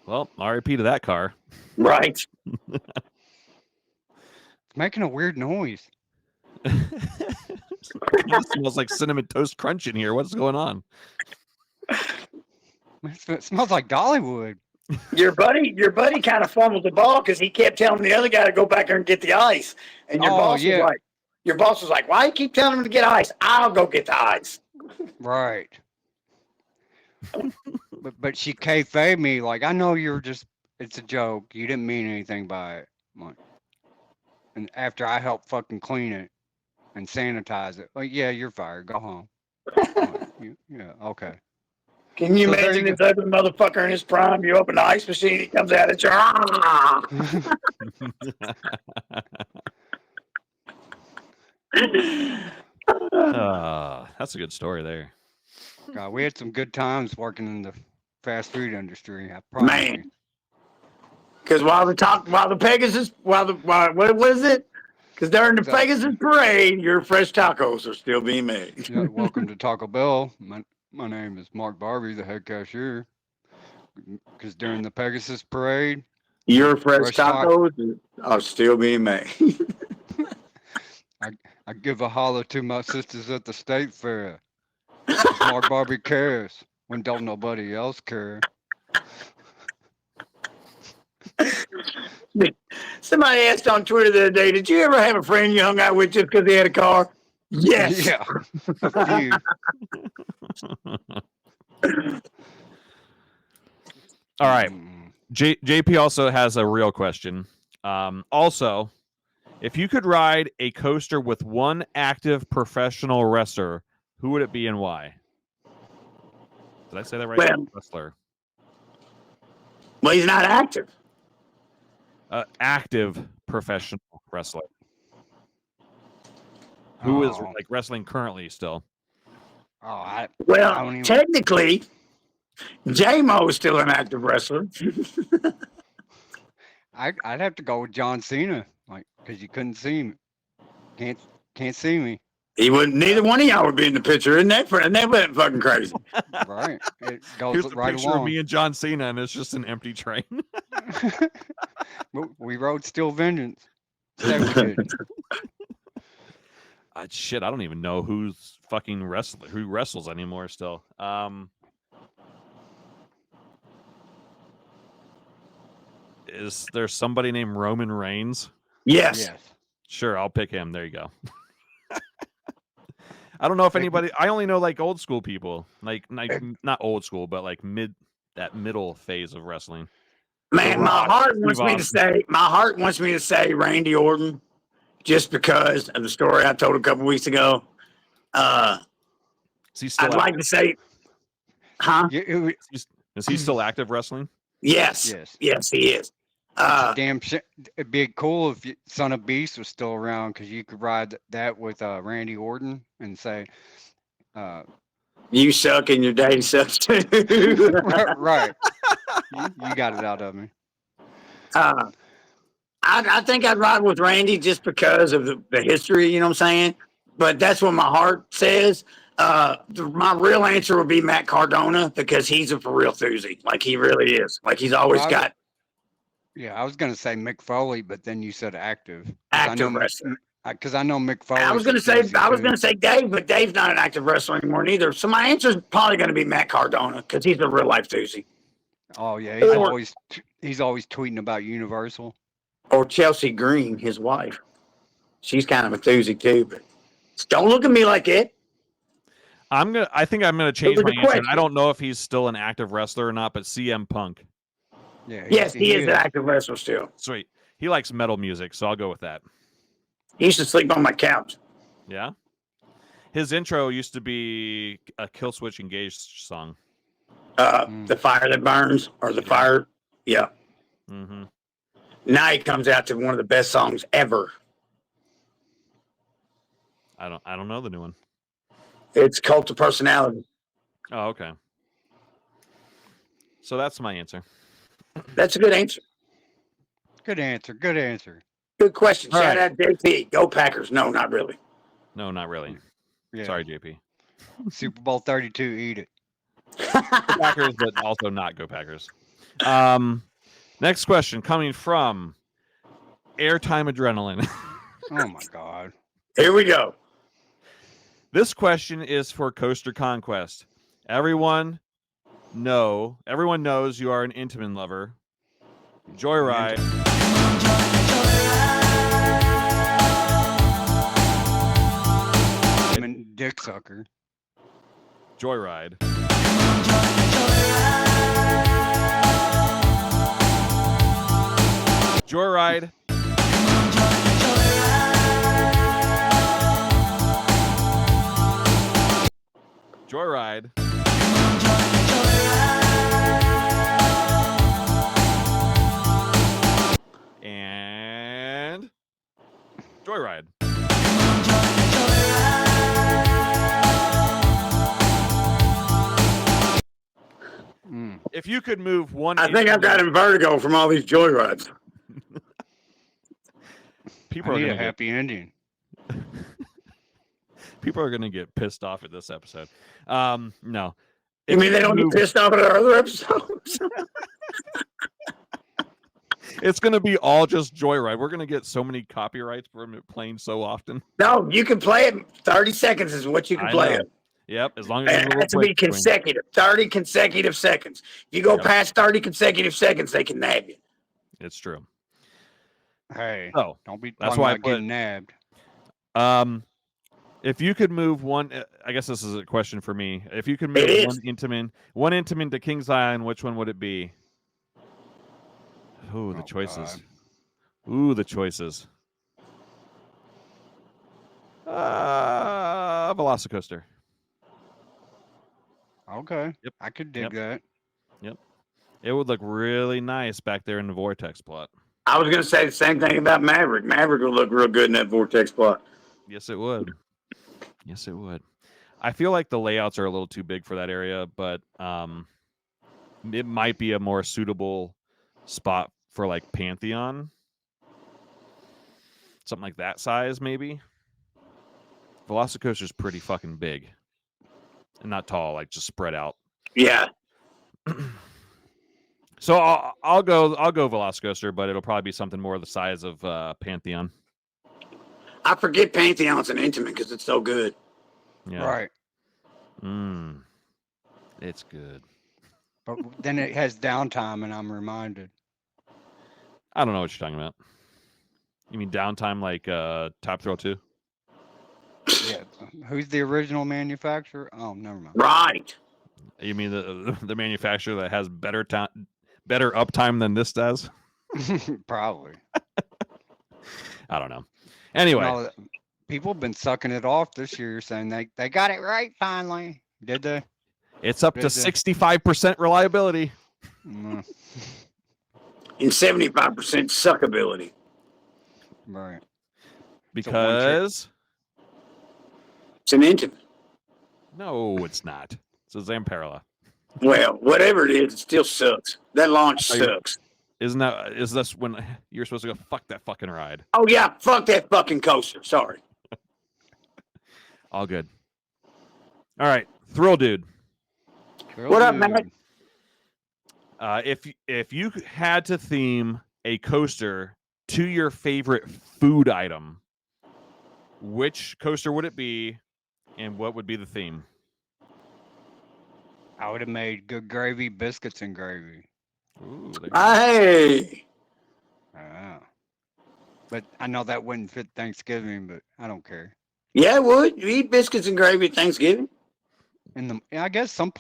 Well, RIP to that car. Right. It's making a weird noise. It smells like Cinnamon Toast Crunch in here. What's going on? It smells like Dollywood. Your buddy kind of fumbled the ball because he kept telling the other guy to go back there and get the ice. And your boss was like, why you keep telling him to get ice? I'll go get the ice. Right. but she kayfabed me like, I know it's a joke. You didn't mean anything by it. And after I helped fucking clean it. and sanitize it. Like, yeah, you're fired. Go home. Yeah, okay. Can you So there imagine you this ugly motherfucker in his prime? You open the ice machine, he comes out at you. That's a good story there. God, we had some good times working in the fast food industry. I promise you. Man. Because while the Pegasus, what is it? Because during the Pegasus parade, your fresh tacos are still being made. Yeah, welcome to Taco Bell. My name is Mark Barbie, the head cashier. Because during the Pegasus parade, Your fresh tacos are still being made. I give a holler to my sisters at the state fair. Mark Barbie cares when don't nobody else care. Somebody asked on Twitter the other day, did you ever have a friend you hung out with just because he had a car? Yes. Yeah. A few. All right. JP also has a real question. Also, if you could ride a coaster with one active professional wrestler, who would it be and why? Did I say that right? Well, Wrestler. Well, he's not active. Active professional wrestler. Who is like wrestling currently still? Technically, J-Mo is still an active wrestler. I'd have to go with John Cena, like, because you couldn't see me. Can't see me. He wouldn't. Neither one of y'all would be in the picture, isn't that fucking crazy? Right. It goes Here's right a picture along. of me and John Cena, and it's just an empty train. We rode Still Vengeance. Say we did. Shit, I don't even know who wrestles anymore still. Is there somebody named Roman Reigns? Yes. Sure, I'll pick him. There you go. I don't know if anybody. I only know like old school people, like not old school, but like middle phase of wrestling. Man, my heart wants me to say Randy Orton, just because of the story I told a couple weeks ago. I'd like to say, huh? Is he still active wrestling? Yes, he is. Damn shit! It'd be cool if Son of Beast was still around, because you could ride that with Randy Orton and say, "You suck and your daddy sucks too." Right. You got it out of me. I think I'd ride with Randy just because of the history. You know what I'm saying? But that's what my heart says. My real answer would be Matt Cardona, because he's a for real thuzy. Like, he really is. Like, he's always got. Yeah, I was gonna say Mick Foley, but then you said active. Active wrestler. Because I know Mick Foley. I was gonna say Dave, but Dave's not an active wrestler anymore neither. So my answer is probably gonna be Matt Cardona, because he's a real life thuzy. Oh yeah, he's always tweeting about Universal. Or Chelsea Green, his wife. She's kind of a thuzy too, but don't look at me like it. I think I'm gonna change my answer. I don't know if he's still an active wrestler or not, but CM Punk. Yeah. Yes, he is an active wrestler still. Sweet. He likes metal music, so I'll go with that. He used to sleep on my couch. Yeah. His intro used to be a Killswitch Engage song. The Fire That Burns, or the Fire. Yeah. Mm-hmm. Now he comes out to one of the best songs ever. I don't know the new one. It's Cult of Personality. Oh, okay. So that's my answer. That's a good answer. Good answer. Good answer. Good question. All Shout right. out JP. Go Packers. No, not really. No, not really. Yeah. Sorry, JP. Super Bowl 32. Eat it. Packers, but also not go Packers. Next question coming from Airtime Adrenaline. Oh my God. Here we go. This question is for Coaster Conquest. Everyone knows you are an Intamin lover. Joyride. I'm a dick sucker. Joyride. Joyride. Joyride. And Joyride. If you could move one, I think I've got vertigo from all these joyrides. People I are need gonna a happy ending. People are gonna get pissed off at this episode. No. You If mean they could don't get move- pissed off at our other episodes? It's gonna be all just Joyride. We're gonna get so many copyrights from it playing so often. No, you can play it. 30 seconds is what you can I play know. it. Yep, as long as It has to be consecutive. 30 consecutive seconds. If you go Yep. past 30 consecutive seconds, they can nab you. It's true. Hey, Oh, don't be that's talking why I about getting nabbed. If you could move one, I guess this is a question for me. If you could move It one Intamin to Kings Island, which one would it be? Ooh, the Oh, choices. God. Ooh, the choices. Velocicoaster. Okay. Yep. I could dig Yep. that. It would look really nice back there in the vortex plot. I was going to say the same thing about Maverick. Maverick will look real good in that vortex plot. Yes, it would. Yes, it would. I feel like the layouts are a little too big for that area, but it might be a more suitable spot for like Pantheon. Something like that size, maybe. Velocicoaster's pretty fucking big. And not tall, like just spread out. Yeah. So I'll go Velocicoaster, but it'll probably be something more the size of Pantheon. I forget Pantheon's an intimate because it's so good. Yeah. Right. It's good. But then it has downtime, and I'm reminded. I don't know what you're talking about. You mean downtime like Top Thrill 2? Yeah. Who's the original manufacturer? Oh, never mind. Right. You mean the manufacturer that has better uptime than this does? Probably. I don't know. Anyway, No, people have been sucking it off this year, saying they got it right finally. Did they? it's up to 65% reliability. Mm, And 75% suckability. right. Because It's an intimate. no, it's not. It's a Zamperla. Well, whatever it is, it still sucks. That launch Are you- sucks. Is this when you're supposed to go fuck that fucking ride? Oh, yeah. Fuck that fucking coaster. Sorry. All good. All right, Thrill Dude. What up, Matt? If you had to theme a coaster to your favorite food item, which coaster would it be, and what would be the theme? I would have made good gravy, biscuits, and gravy. Ooh, there you go. Hey. Ah. But I know that wouldn't fit Thanksgiving, but I don't care. Yeah, it would. You eat biscuits and gravy at Thanksgiving? I guess some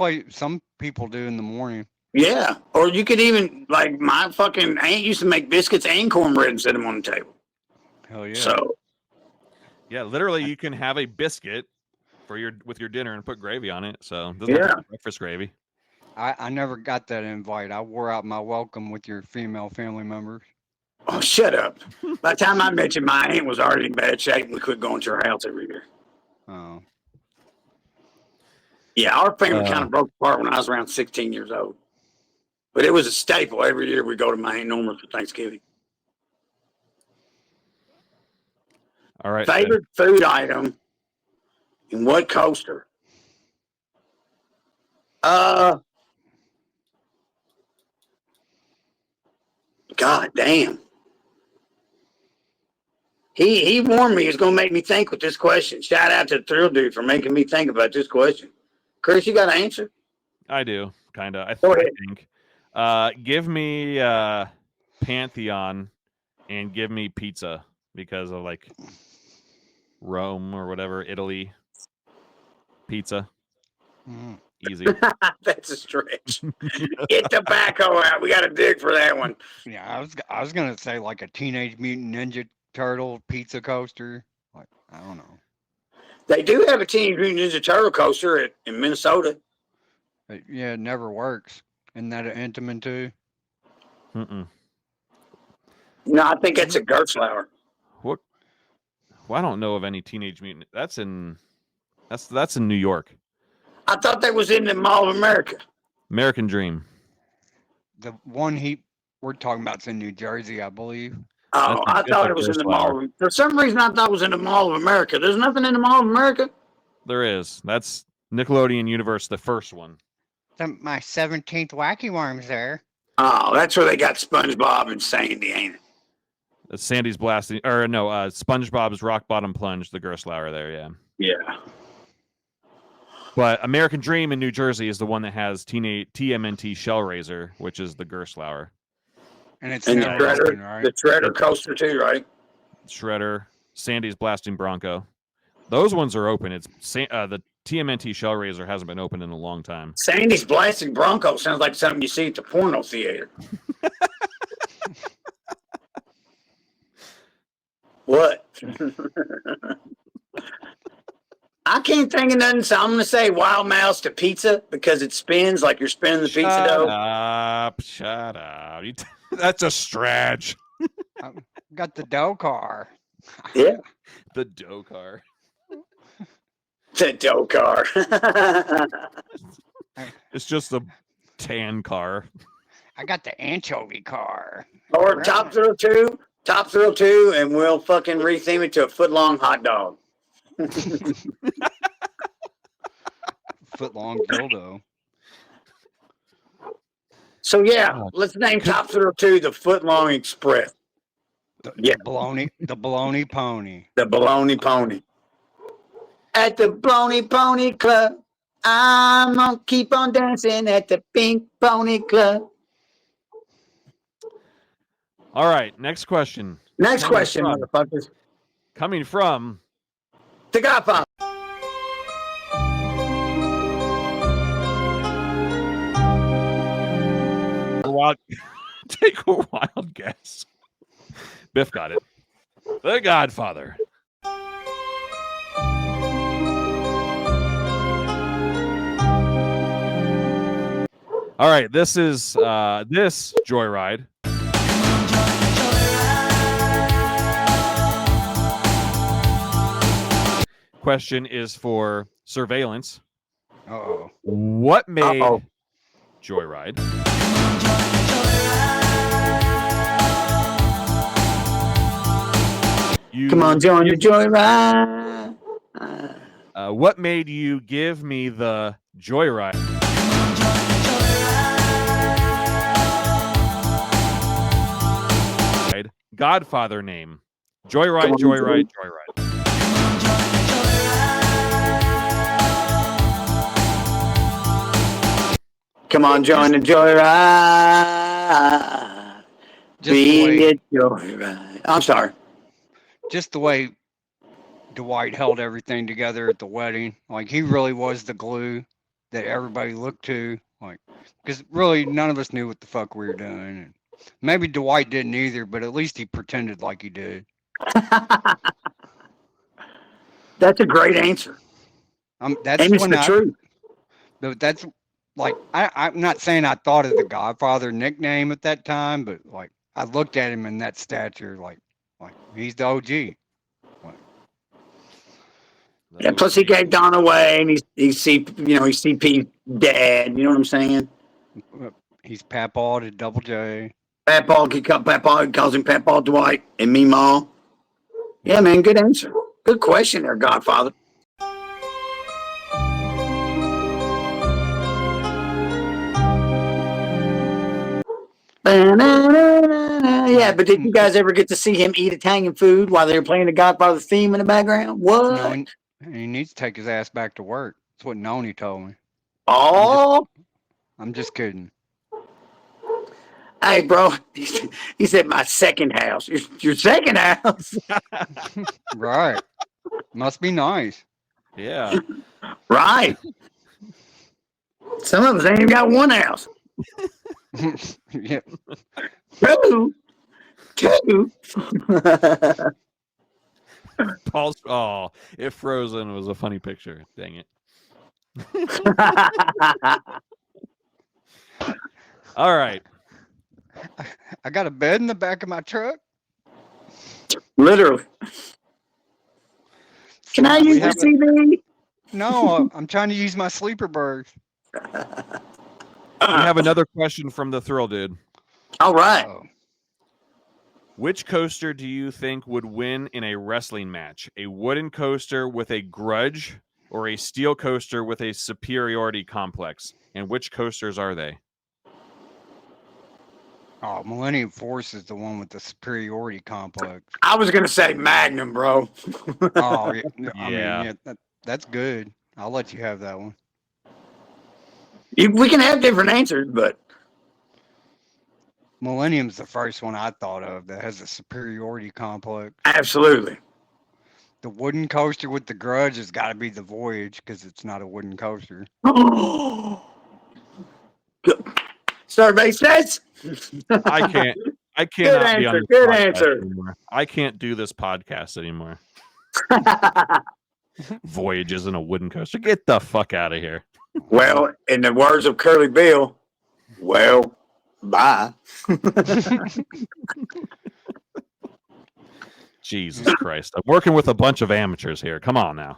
people do in the morning. Yeah. Or you could even, like, my fucking aunt used to make biscuits and cornbread and set them on the table. Hell yeah. So, Yeah, literally, you can have a biscuit with your dinner and put gravy on it. So it doesn't have to be breakfast gravy. I never got that invite. I wore out my welcome with your female family members. oh, shut up. By the time I met you, my aunt was already in bad shape and we quit going to her house every year. Oh. Yeah, our family kind of broke apart when I was around 16 years old. But it was a staple. Every year we go to my Aunt Norma's for Thanksgiving. All right. Favorite food item and what coaster? God damn. He warned me he was going to make me think with this question. Shout out to the Thrill Dude for making me think about this question. Chris, you got an answer? I do, kind of. Go ahead. think. Give me Pantheon and give me pizza because of like Rome or whatever, Italy. Pizza. Mm. Easy. That's a stretch. Get tobacco out. We got to dig for that one. Yeah, I was gonna say like a Teenage Mutant Ninja Turtle pizza coaster. Like I don't know. They do have a Teenage Mutant Ninja Turtle coaster in Minnesota. Yeah, it never works. Isn't that an Intamin too? Mm-mm. No, I think it's a Gertzlauer. What? Well, I don't know of any Teenage Mutant. That's in New York. I thought that was in the Mall of America. American Dream. The one we're talking about's in New Jersey, I believe. Oh, I thought it was in the Mall. For some reason, I thought it was in the Mall of America. There's nothing in the Mall of America? There is. That's Nickelodeon Universe, the first one. My 17th Wacky Worms there. Oh, that's where they got SpongeBob and Sandy, ain't it? Sandy's blasting, or no, SpongeBob's Rock Bottom Plunge, the Gerslauer there, yeah. Yeah. But American Dream in New Jersey is the one that has TMNT Shellraiser, which is the Gerslauer. And it's And the never Shredder, open, right? the Shredder coaster too, right? Shredder, Sandy's Blasting Bronco. Those ones are open. It's the TMNT Shellraiser hasn't been open in a long time. Sandy's Blasting Bronco sounds like something you see at the porno theater. What? I can't think of nothing, so I'm going to say Wild Mouse to pizza because it spins like you're spinning the pizza dough. Shut up. That's a stretch. Got the dough car. Yeah. The dough car. The dough car. It's just a tan car. I got the anchovy car. Or Top Thrill 2, and we'll fucking retheme it to a foot-long hot dog. Foot-long dildo. So yeah, let's name Top Thrill 2 the Foot-Long Express. The Yeah. baloney pony. The Baloney Pony. At the Baloney Pony Club, I'm gonna keep on dancing at the Pink Pony Club. All right, next question. Next question, motherfuckers. Coming from The Godfather. Take a wild guess. Biff got it. The Godfather. All right, this is this Joyride. Question is for Surveillance. Uh-oh. What made Joyride Come on, join the Joyride. what made you give me the Joyride? Godfather name. Joyride, Joyride, Joyride. Come on, join the Joyride. Be a Joyride. I'm sorry. Just the way Dwight held everything together at the wedding. Like, he really was the glue that everybody looked to. Like, because really none of us knew what the fuck we were doing. And maybe Dwight didn't either, but at least he pretended like he did. That's a great answer. That's and it's when the truth. But that's like, I'm not saying I thought of the Godfather nickname at that time, but like I looked at him in that stature, like he's the OG. Yeah, plus he gave Don away, and he's CP's dad. You know what I'm saying? He's Papaw to Double J. Papaw, he calls him Papaw Dwight and Meemaw. Yeah, man, good answer. Good question there, Godfather. Yeah, but did you guys ever get to see him eat Italian food while they were playing the Godfather theme in the background? What? No, he needs to take his ass back to work. That's what Noni told me. Oh, I'm just kidding. hey, bro. He said my second house. Your second house? Right. Must be nice. Yeah. Right. Some of us ain't even got one house. Yeah. Two. Paul's. Oh, if Frozen was a funny picture. Dang it. All right. I got a bed in the back of my truck. Literally. Can I use the TV? No, I'm trying to use my sleeper berth. We have another question from the Thrill Dude. All right. Oh. Which coaster do you think would win in a wrestling match? A wooden coaster with a grudge or a steel coaster with a superiority complex? And which coasters are they? Oh, Millennium Force is the one with the superiority complex. I was going to say Magnum, bro. Oh, yeah. I mean, Yeah. that's good. I'll let you have that one. We can have different answers, but Millennium's the first one I thought of that has a superiority complex. absolutely. The wooden coaster with the grudge has got to be the Voyage because it's not a wooden coaster. Survey says. I cannot Good be on answer. this Good podcast answer. anymore. I can't do this podcast anymore. Voyage isn't a wooden coaster. Get the fuck out of here. Well, in the words of Curly Bill, well, bye. Jesus Christ. I'm working with a bunch of amateurs here. Come on now.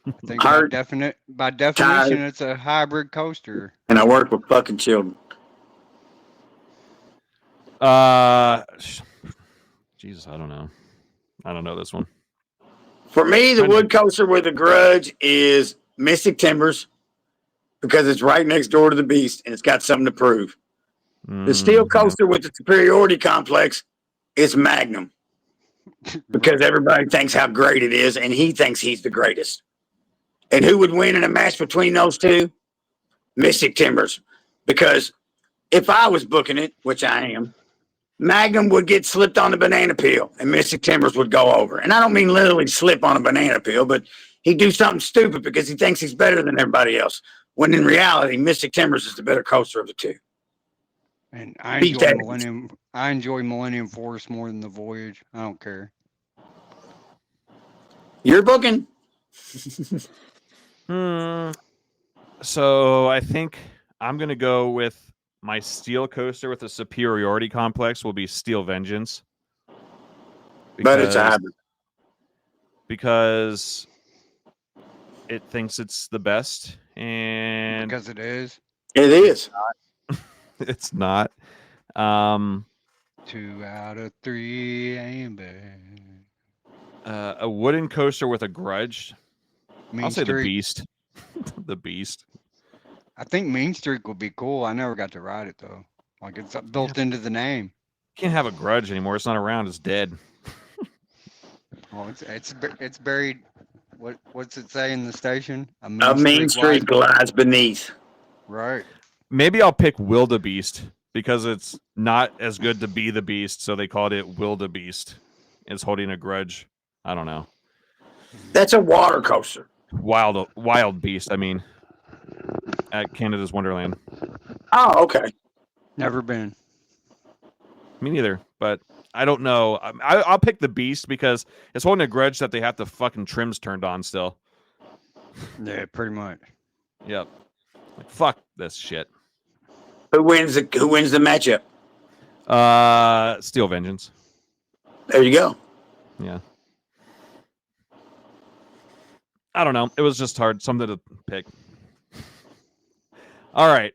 I think Hard. by definition, it's a hybrid coaster. And I work with fucking children. Jesus, I don't know. I don't know this one. For me, the wood coaster with a grudge is Mystic Timbers because it's right next door to the Beast and it's got something to prove. The steel coaster with the superiority complex is Magnum because everybody thinks how great it is and he thinks he's the greatest. And who would win in a match between those two? Mystic Timbers. Because if I was booking it, which I am, Magnum would get slipped on the banana peel and Mystic Timbers would go over. And I don't mean literally slip on a banana peel, but he'd do something stupid because he thinks he's better than everybody else. When in reality, Mystic Timbers is the better coaster of the two. And I Beat enjoy that. Millennium Force more than the Voyage. I don't care. You're booking. So I think I'm going to go with my steel coaster with a superiority complex will be Steel Vengeance. But it's a hybrid. Because it thinks it's the best. And Because it is. It is. it's not. 2 out of 3 ain't bad. A wooden coaster with a grudge. I'll say the Streak. Beast. The Beast. I think Mean Streak would be cool. I never got to ride it though. Like it's built into the name. Can't have a grudge anymore. It's not around. It's dead. Oh, it's buried. What's it say in the station? A Mean Streak lies beneath. Right. Maybe I'll pick Wildebeest because it's not as good to be the Beast, so they called it Wildebeest. It's holding a grudge. I don't know. That's a water coaster. Wild Beast. I mean, at Canada's Wonderland. Oh, okay. Never been. Me neither, but I don't know. I'll pick the Beast because it's holding a grudge that they have the fucking trims turned on still. Yeah, pretty much. Yep. Like, fuck this shit. Who wins the matchup? Steel Vengeance. There you go. Yeah. I don't know. It was just hard. Something to pick. All right.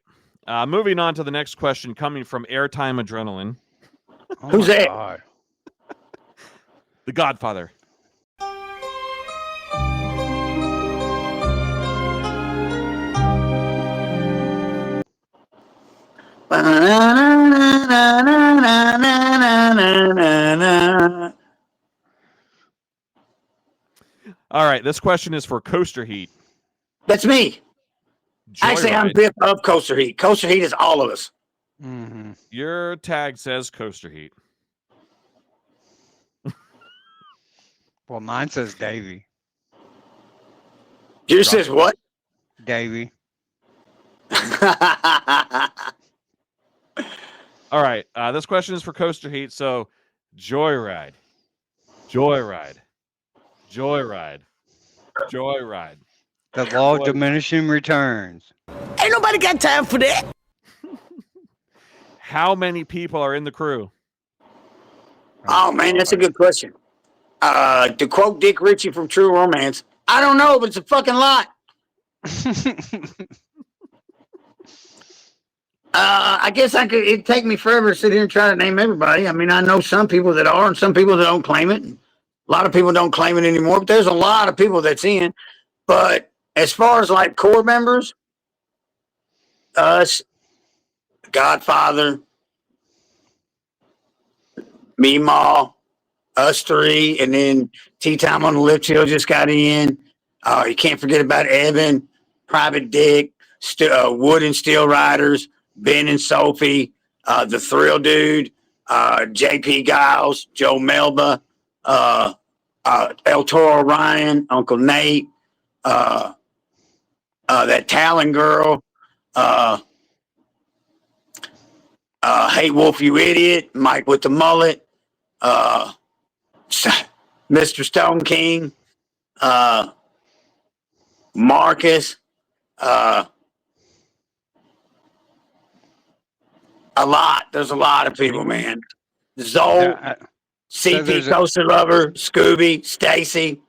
Moving on to the next question coming from Airtime Adrenaline. Oh Who's my that? God. The Godfather. All right. This question is for Coaster Heat. That's me. Actually, I'm Joyride. Biff of Coaster Heat. Coaster Heat is all of us. Mm-hmm. Your tag says Coaster Heat. Well, mine says Davy. Yours says what? Davy. All right. This question is for Coaster Heat. So, Joyride. Joyride. Joyride. Joyride. The law of diminishing returns. Ain't nobody got time for that. How many people are in the crew? Oh, man, that's a good question. To quote Dick Ritchie from True Romance, I don't know, but it's a fucking lot. I guess it'd take me forever to sit here and try to name everybody. I mean, I know some people that are and some people that don't claim it. A lot of people don't claim it anymore, but there's a lot of people that's in. But as far as like core members, us, Godfather, me, Ma, us three, and then Tea Time on the Lift Hill just got in. You can't forget about Evan, Private Dick, Wood and Steel Riders, Ben and Sophie, the Thrill Dude, JP Giles, Joe Melba, El Toro Ryan, Uncle Nate, that Talon girl, Hey Wolf, you idiot, Mike with the mullet, Mr. Stone King, Marcus, a lot. There's a lot of people, man. Zoe, CP Coaster Lover, Scooby, Stacy.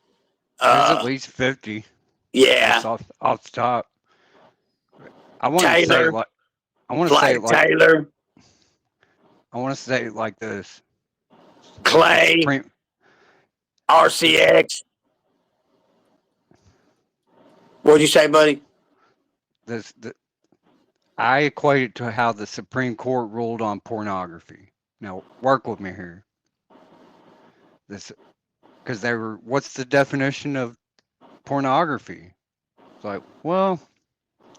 There's at least 50. Yeah. That's off the top. I want Taylor. to say it like I want to say it like Taylor. I want to say it like this. Clay. RCX. What'd you say, buddy? I equate it to how the Supreme Court ruled on pornography. Now, work with me here. Because what's the definition of pornography? It's like, well,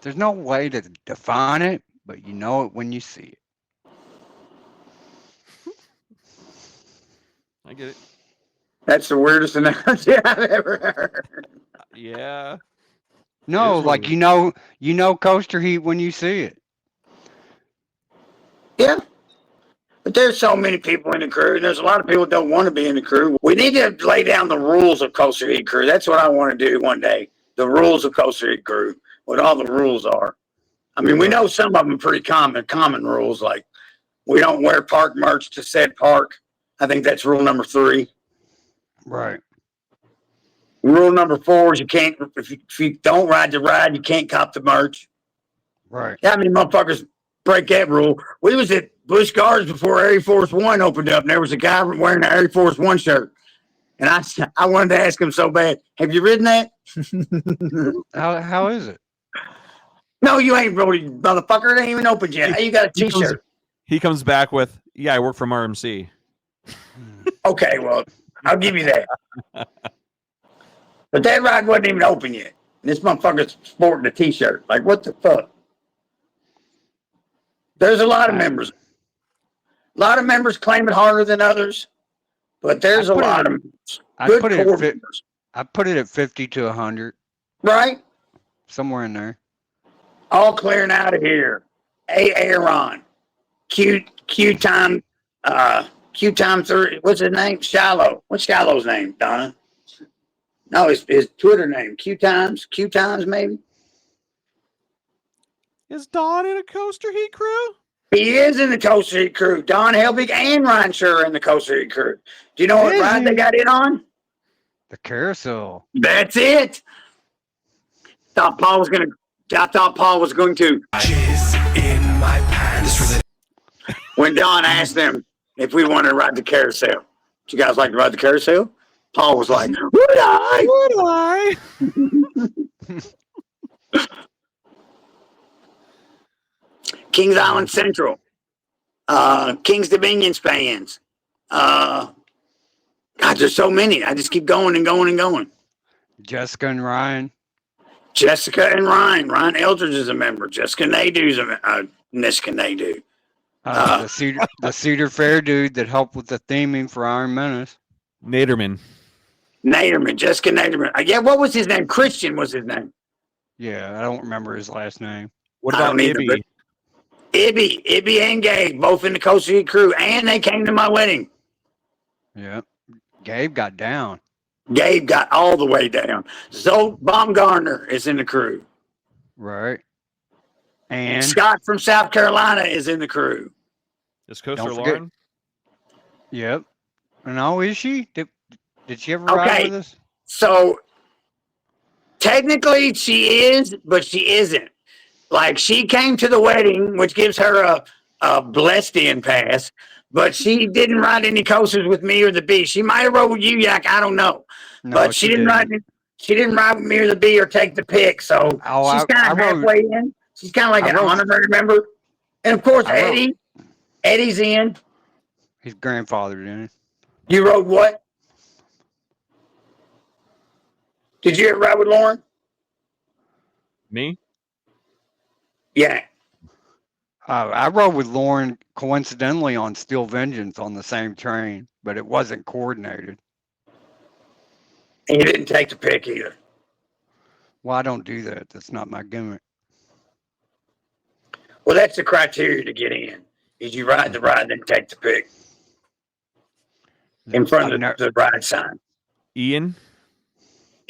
there's no way to define it, but you know it when you see it. I get it. That's the weirdest analogy I've ever heard. Yeah. No, like you know Coaster Heat when you see it. Yeah. But there's so many people in the crew, and there's a lot of people that don't want to be in the crew. We need to lay down the rules of Coaster Heat Crew. That's what I want to do one day. The rules of Coaster Heat Crew. What all the rules are. I mean, we know some of them are pretty common rules, like we don't wear park merch to said park. I think that's rule number 3. Right. Rule number 4 is you can't, if you don't ride the ride, you can't cop the merch. Right. How many motherfuckers break that rule? We was at Busch Gardens before Air Force One opened up, and there was a guy wearing an Air Force One shirt. And I wanted to ask him so bad, have you ridden that? How is it? No, you ain't really, motherfucker. It ain't even opened yet. Hey, you got a T-shirt. He comes back with, yeah, I work from RMC. Okay, well, I'll give you that. But that ride wasn't even open yet. This motherfucker's sporting a T-shirt. Like, what the fuck? There's a lot of members. A lot of members claim it harder than others, but there's a lot of good core members. I put it at 50 to 100. Right? Somewhere in there. All clearing out of here. Aaron. Q time 3. What's his name? Shallow. What's Shallow's name, Donna? No, his Twitter name. Q times maybe. Is Don in a Coaster Heat Crew? He is in the Coaster Heat Crew. Don Helbig and Ryan Scher are in the Coaster Heat Crew. Do you know what ride they got in on? The carousel. That's it. I thought Paul was going to. Jizz in my pants. When Don asked them if we wanted to ride the carousel, would you guys like to ride the carousel? Paul was like, would I? Kings Island Central. Kings Dominion spans. God, there's so many. I just keep going and going and going. Jessica and Ryan. Ryan Eldridge is a member. Jessica Nadeau's Niska Nadeau. The Cedar Fair dude that helped with the theming for Iron Menace. Naderman, Jessica Naderman. Yeah, what was his name? Christian was his name. Yeah, I don't remember his last name. What about Ibby? Ibby and Gabe, both in the Coaster Heat Crew, and they came to my wedding. Yeah. Gabe got down. Gabe got all the way down. Zolt Baumgartner is in the crew. Right. And Scott from South Carolina is in the crew. Is Coaster Don't forget- Lauren? yep. And oh, is she? Did she ever ride Okay. with us? So technically she is, but she isn't. Like she came to the wedding, which gives her a blessed in pass, but she didn't ride any coasters with me or the B. She might have rode with you, Yak. I don't know. No, But she didn't ride. She didn't ride with me or the B or take the pick. So Oh, she's I kind of rode- halfway in. She's kind of like I an rode- honorary member. And of course, I rode- Eddie's in. His grandfather didn't. You rode what? Did you ever ride with Lauren? Me? Yeah. I rode with Lauren coincidentally on Steel Vengeance on the same train, but it wasn't coordinated. And you didn't take the pick either. Well, I don't do that. That's not my gimmick. Well, that's the criteria to get in. Is you ride the ride, then take the pick in front of the ride sign. Ian?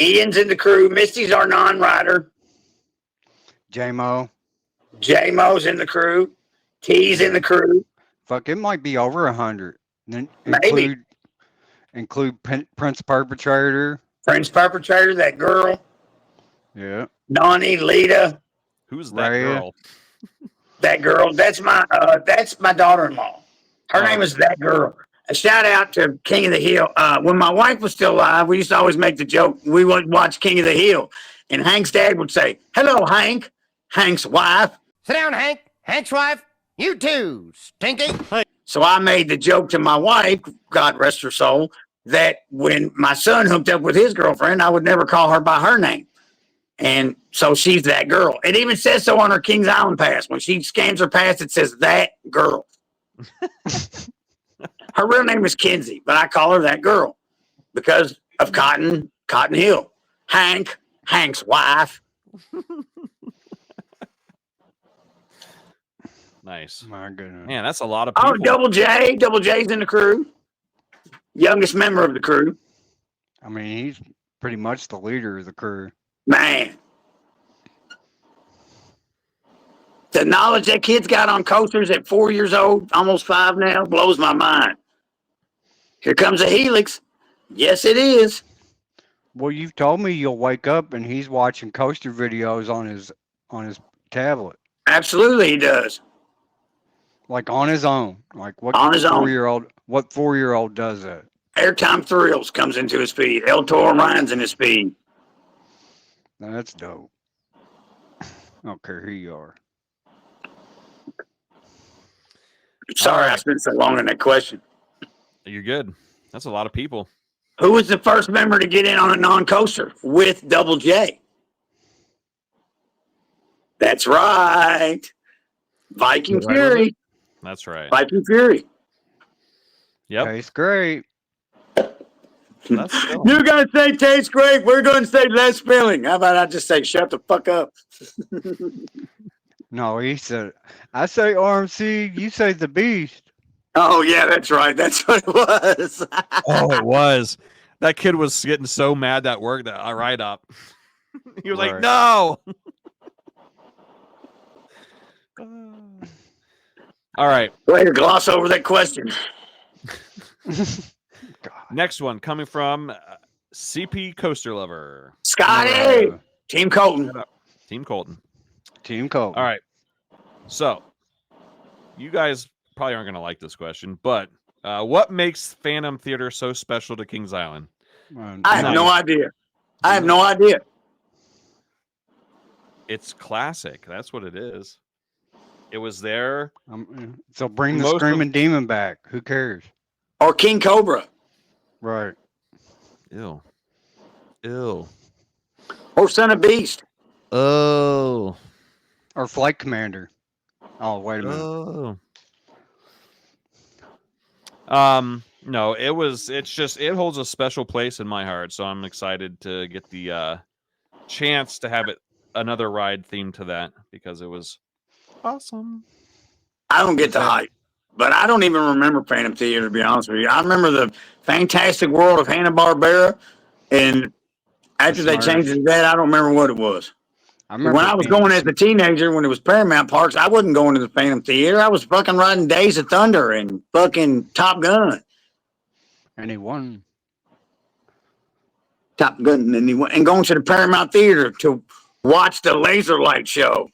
Ian's in the crew. Misty's our non-rider. J-Mo. J-Mo's in the crew. T's in the crew. Fuck, it might be over 100. Then Maybe. include Prince Perpetrator. Prince Perpetrator, that girl. Yeah. Donnie, Lita, Who's that Raya. girl? that girl. That's my daughter-in-law. Her name is that girl. A shout out to King of the Hill. When my wife was still alive, we used to always make the joke. We would watch King of the Hill, and Hank's dad would say, "Hello, Hank." Hank's wife. Sit down, Hank. Hank's wife. You too, Stinky. So I made the joke to my wife, God rest her soul, that when my son hooked up with his girlfriend, I would never call her by her name. And so she's that girl. It even says so on her Kings Island pass. When she scans her pass, it says that girl. Her real name is Kinsey, but I call her that girl because of Cotton Hill. Hank's wife. Nice. My goodness. Man, that's a lot of people. Oh, Double J's in the crew. Youngest member of the crew. I mean, he's pretty much the leader of the crew. Man. The knowledge that kid's got on coasters at 4 years old, almost 5 now, blows my mind. Here comes a Helix. Yes, it is. Well, you've told me you'll wake up and he's watching coaster videos on his tablet, Absolutely, he does. like on his own. Like what On his own. 4-year-old? What 4-year-old does that? Airtime Thrills comes into his feed. El Toro Ryan's in his feed. That's dope. I don't care who you are. Sorry, I spent so long on that question. You're good. That's a lot of people. Who was the first member to get in on a non-coaster with Double J? That's right. Viking Right, was Fury. That's right. Viking Fury. Yep. Tastes great. That's still- You're going to say tastes great. We're going to say less filling. How about I just say shut the fuck up? No, he said, I say RMC, you say the beast. Oh, yeah, that's right. That's what it was. Oh, it was. That kid was getting so mad that work that I write up. He was like, Right. no. All right. Way to gloss over that question. God. Next one coming from CP Coaster Lover, Scotty. Team Colton. Team Colton. Team Coke. All right. So, you guys probably aren't going to like this question, but what makes Phantom Theater so special to Kings Island? I have no idea. I have no idea. It's classic. That's what it is. It was there. So bring the Most of- Screaming Demon back. Who cares? Or King Cobra. Right. Ew. Ew. Or Son of Beast. Oh. Or Flight Commander. Oh, wait a minute. Oh. No, it holds a special place in my heart, so I'm excited to get the chance to have another ride themed to that because it was awesome. I don't get the hype, but I don't even remember Phantom Theater, to be honest with you. I remember the Fantastic World of Hanna-Barbera And after they changed it to that, I don't remember what it was. I remember when I was going as a teenager, when it was Paramount Parks, I wasn't going to the Phantom Theater. I was fucking riding Days of Thunder and fucking Top Gun. And he won. Top Gun, and going to the Paramount Theater to watch the laser light show.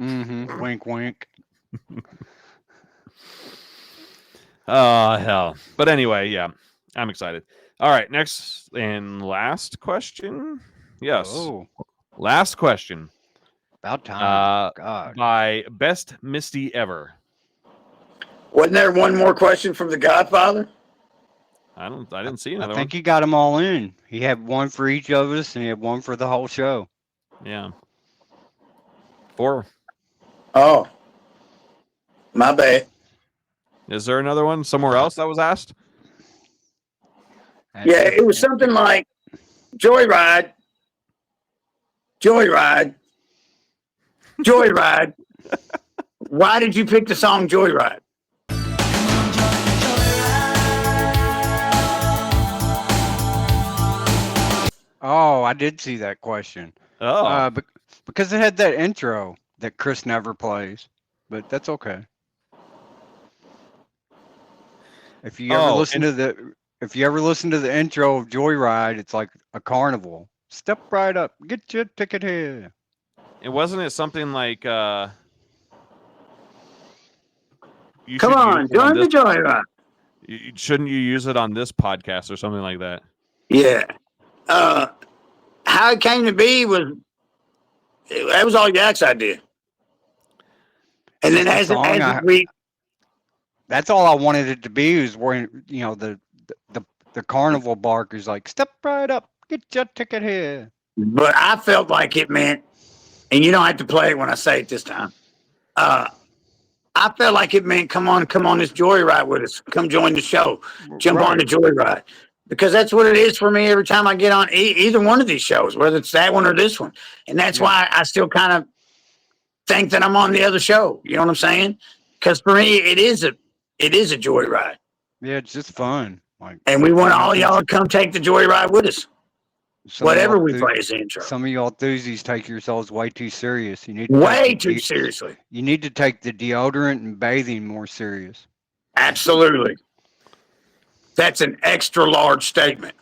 Mm-hmm. Wink, wink. Oh, hell. But anyway, yeah, I'm excited. All right, next and last question. Yes. Oh, last question. About time. God. By Best Misty Ever. Wasn't there one more question from the Godfather? I didn't see another I think one. he got them all in. He had one for each of us, and he had one for the whole show. Yeah. 4. Oh. My bad. Is there another one somewhere else that was asked? Yeah, it was something like Joyride. Joyride. Joyride. Why did you pick the song Joyride? Oh, I did see that question. Oh. Because it had that intro that Chris never plays, but that's okay. If you ever listen to the intro of Joyride, it's like a carnival. Step right up, get your ticket here. Wasn't it something like Come on, join the Joyride. Shouldn't you use it on this podcast or something like that? Yeah. How it came to be was that was all Jack's idea. And then as we that's all I wanted it to be, is where the carnival bark is like, step right up, get your ticket here. But I felt like it meant, and you don't have to play it when I say it this time. I felt like it meant, come on this Joyride with us. Come join the show. Jump on the Joyride. Because that's what it is for me every time I get on either one of these shows, whether it's that one or this one. And that's why I still kind of think that I'm on the other show. You know what I'm saying? Because for me, it is a joyride. Yeah, it's just fun. And we want all y'all to come take the joyride with us. Whatever we play as the intro. Some of y'all enthusiasts take yourselves way too serious. You need too seriously. You need to take the deodorant and bathing more serious. Absolutely. That's an extra large statement.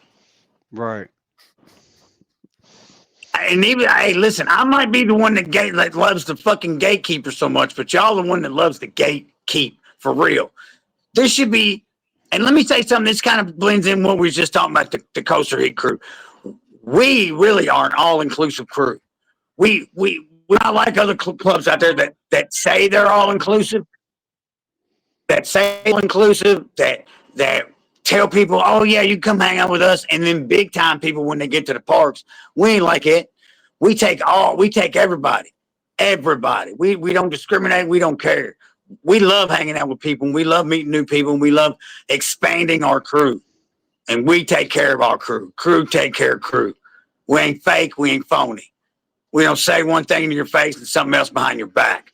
Right. And even, hey, listen, I might be the one that loves the fucking gatekeeper so much, but y'all the one that loves the gatekeep for real. This should be, and let me say something, this kind of blends in what we were just talking about, the Coaster Heat crew. We really are an all-inclusive crew. We're not like other clubs out there that say they're all-inclusive, that tell people, oh yeah, you come hang out with us, and then big time people when they get to the parks, we ain't like it. We take everybody. We don't discriminate. We don't care. We love hanging out with people. And we love meeting new people. And we love expanding our crew. And we take care of our crew. Crew take care of crew. We ain't fake. We ain't phony. We don't say one thing to your face and something else behind your back.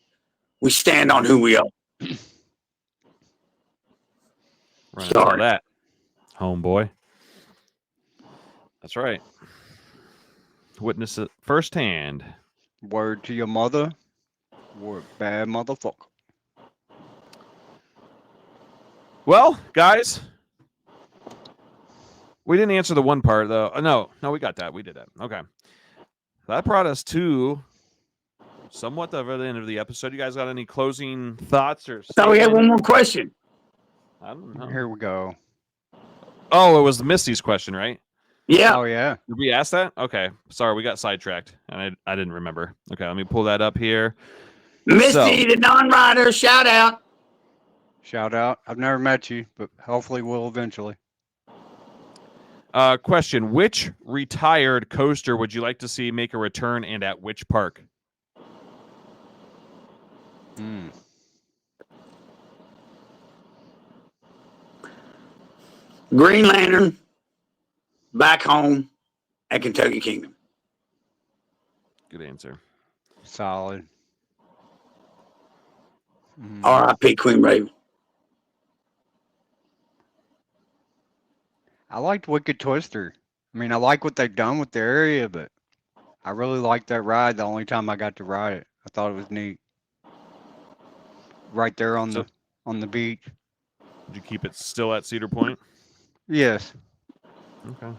We stand on who we are. Right about that, homeboy. That's right. Witness it firsthand. Word to your mother. You're a bad motherfucker. Well, guys, we didn't answer the one part though. No, we got that. We did that. Okay. That brought us to somewhat the end of the episode. You guys got any closing thoughts or? I thought we had one more question. I don't know. Here we go. Oh, it was the Misty's question, right? Yeah. Oh yeah. Did we ask that? Okay. Sorry, we got sidetracked, and I didn't remember. Okay, let me pull that up here. Misty, the non-rider, shout out. Shout out. I've never met you, but hopefully we'll eventually. Question: which retired coaster would you like to see make a return, and at which park? Green Lantern, back home at Kentucky Kingdom. Good answer. Solid. R.I.P. Queen Raven. I liked Wicked Twister. I mean, I like what they've done with the area, but I really liked that ride the only time I got to ride it. I thought it was neat. Right there on the beach. Did you keep it still at Cedar Point? Yes. Okay.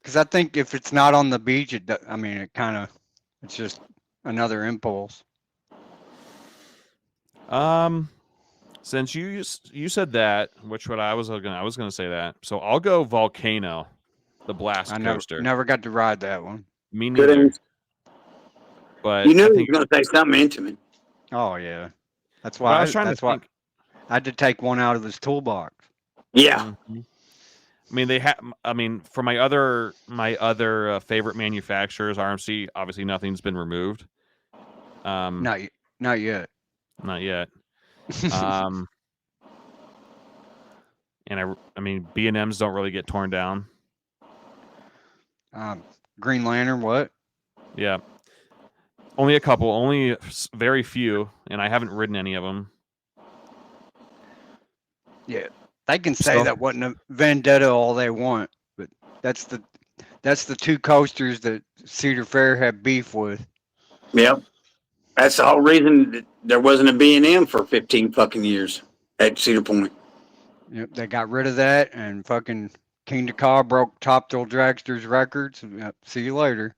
Because I think if it's not on the beach, it's just another impulse. Since you said that, I was gonna say that. So I'll go Volcano, the blast coaster. Never got to ride that one. Me neither. But you knew I he think was going to say something intimate. Oh yeah, that's why. I was trying to think. I had to take one out of his toolbox. Yeah. Mm-hmm. I mean, they have. I mean, for my other favorite manufacturers, RMC. Obviously, nothing's been removed. Not yet. Not yet. And I mean, B&Ms don't really get torn down. Green Lantern, what? Yeah. Only a couple, only very few, and I haven't ridden any of them. Yeah, they can say that wasn't a vendetta all they want, but that's the two coasters that Cedar Fair had beef with. Yep. That's the whole reason that there wasn't a B&M for 15 fucking years at Cedar Point. Yep, they got rid of that, and fucking King Dakar broke Top Thrill Dragster's records. See you later.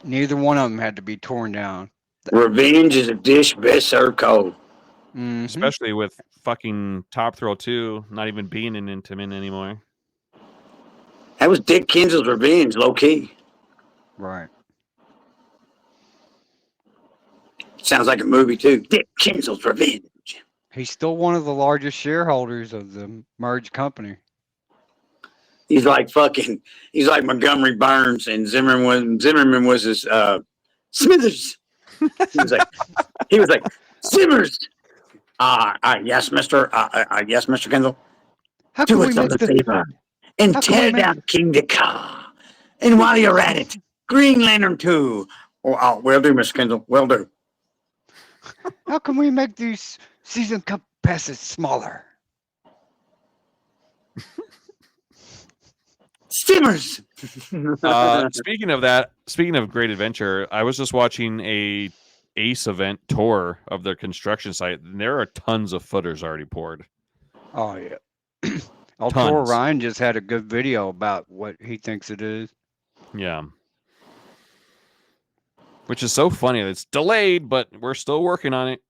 Neither one of them had to be torn down. Revenge is a dish best served cold. Mm-hmm. Especially with fucking Top Thrill 2 not even being in Intamin anymore. That was Dick Kinzel's revenge, low key. Right. Sounds like a movie too. Dick Kinzel's revenge. He's still one of the largest shareholders of the merged company. He's like Montgomery Burns, and Zimmerman was his Smithers. He was like Simmers. Yes, Mr. Yes, Mr. Kendall. How Do can us we a make favor and tear down King Dakar. And while you're at it, Green Lantern 2. Oh, will do, Mr. Kendall. Will do. How can we make these season cup passes smaller? Stimmers. Speaking of Great Adventure, I was just watching a Ace event tour of their construction site, and there are tons of footers already poured. Oh yeah. Poor Ryan just had a good video about what he thinks it is. Yeah. Which is so funny. It's delayed, but we're still working on it.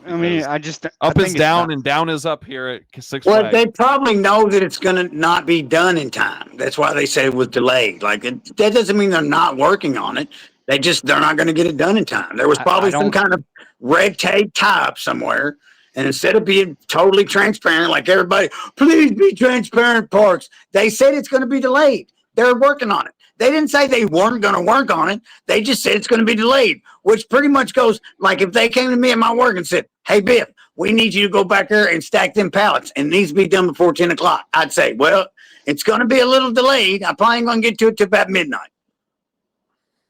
I mean, up is down and down is up here at Six Well, Flags. they probably know that it's going to not be done in time. That's why they say it was delayed. That doesn't mean they're not working on it. They're not going to get it done in time. There was probably some kind of red tape tie-up somewhere. And instead of being totally transparent, like everybody, please be transparent, Parks. They said it's going to be delayed. They're working on it. They didn't say they weren't going to work on it. They just said it's going to be delayed, which pretty much goes like if they came to me at my work and said, hey, Biff, we need you to go back there and stack them pallets, and it needs to be done before 10 o'clock. I'd say, well, it's going to be a little delayed. I probably ain't going to get to it till about midnight.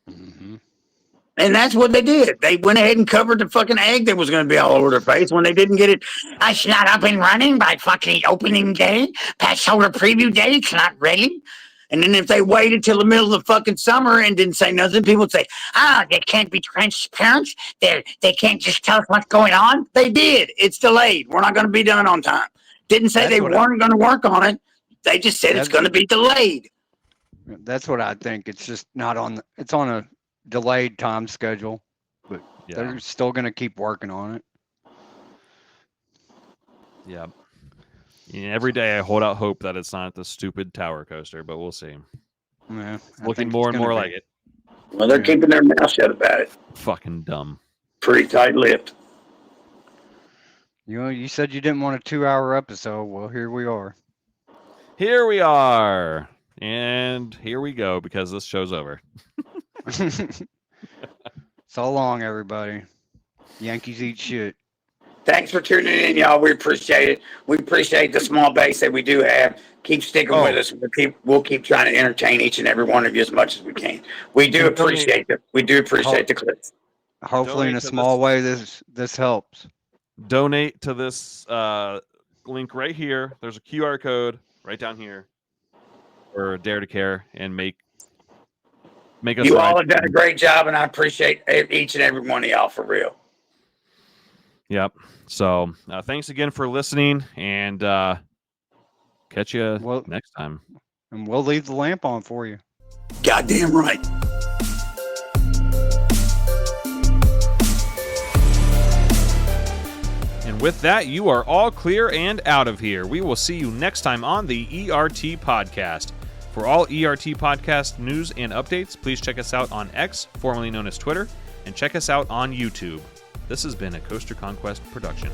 Mm-hmm. And that's what they did. They went ahead and covered the fucking egg that was going to be all over their face when they didn't get it. It's not up and running by fucking opening day. Passover preview day. It's not ready. And then if they waited till the middle of the fucking summer and didn't say nothing, people would say, they can't be transparent. They can't just tell us what's going on. They did. It's delayed. We're not going to be done on time. Didn't say they weren't going to work on it. They just said it's going to be delayed. That's what I think. It's just not on. It's on a delayed time schedule, but they're still going to keep working on it. Yeah. Every day I hold out hope that it's not the stupid tower coaster, but we'll see. Yeah, it's looking more and more like it. Well, they're keeping their mouth shut about it. Fucking dumb. Pretty tight-lipped. You said you didn't want a 2-hour episode. Well, here we are. Here we are. And here we go because this show's over. So long, everybody. Yankees eat shit. Thanks for tuning in, y'all. We appreciate it. We appreciate the small base that we do have. Keep sticking with us. We'll keep trying to entertain each and every one of you as much as we can. We do appreciate it. We do appreciate the clips. Hopefully, in a small way, this helps. Donate to this link right here. There's a QR code right down here for Dare to Care and make us. You all have done a great job, and I appreciate each and every one of y'all for real. Yep. So thanks again for listening, and catch you next time. And we'll leave the lamp on for you. Goddamn right. And with that, you are all clear and out of here. We will see you next time on the ERT Podcast. For all ERT Podcast news and updates, please check us out on X, formerly known as Twitter, and check us out on YouTube. This has been a Coaster Conquest production.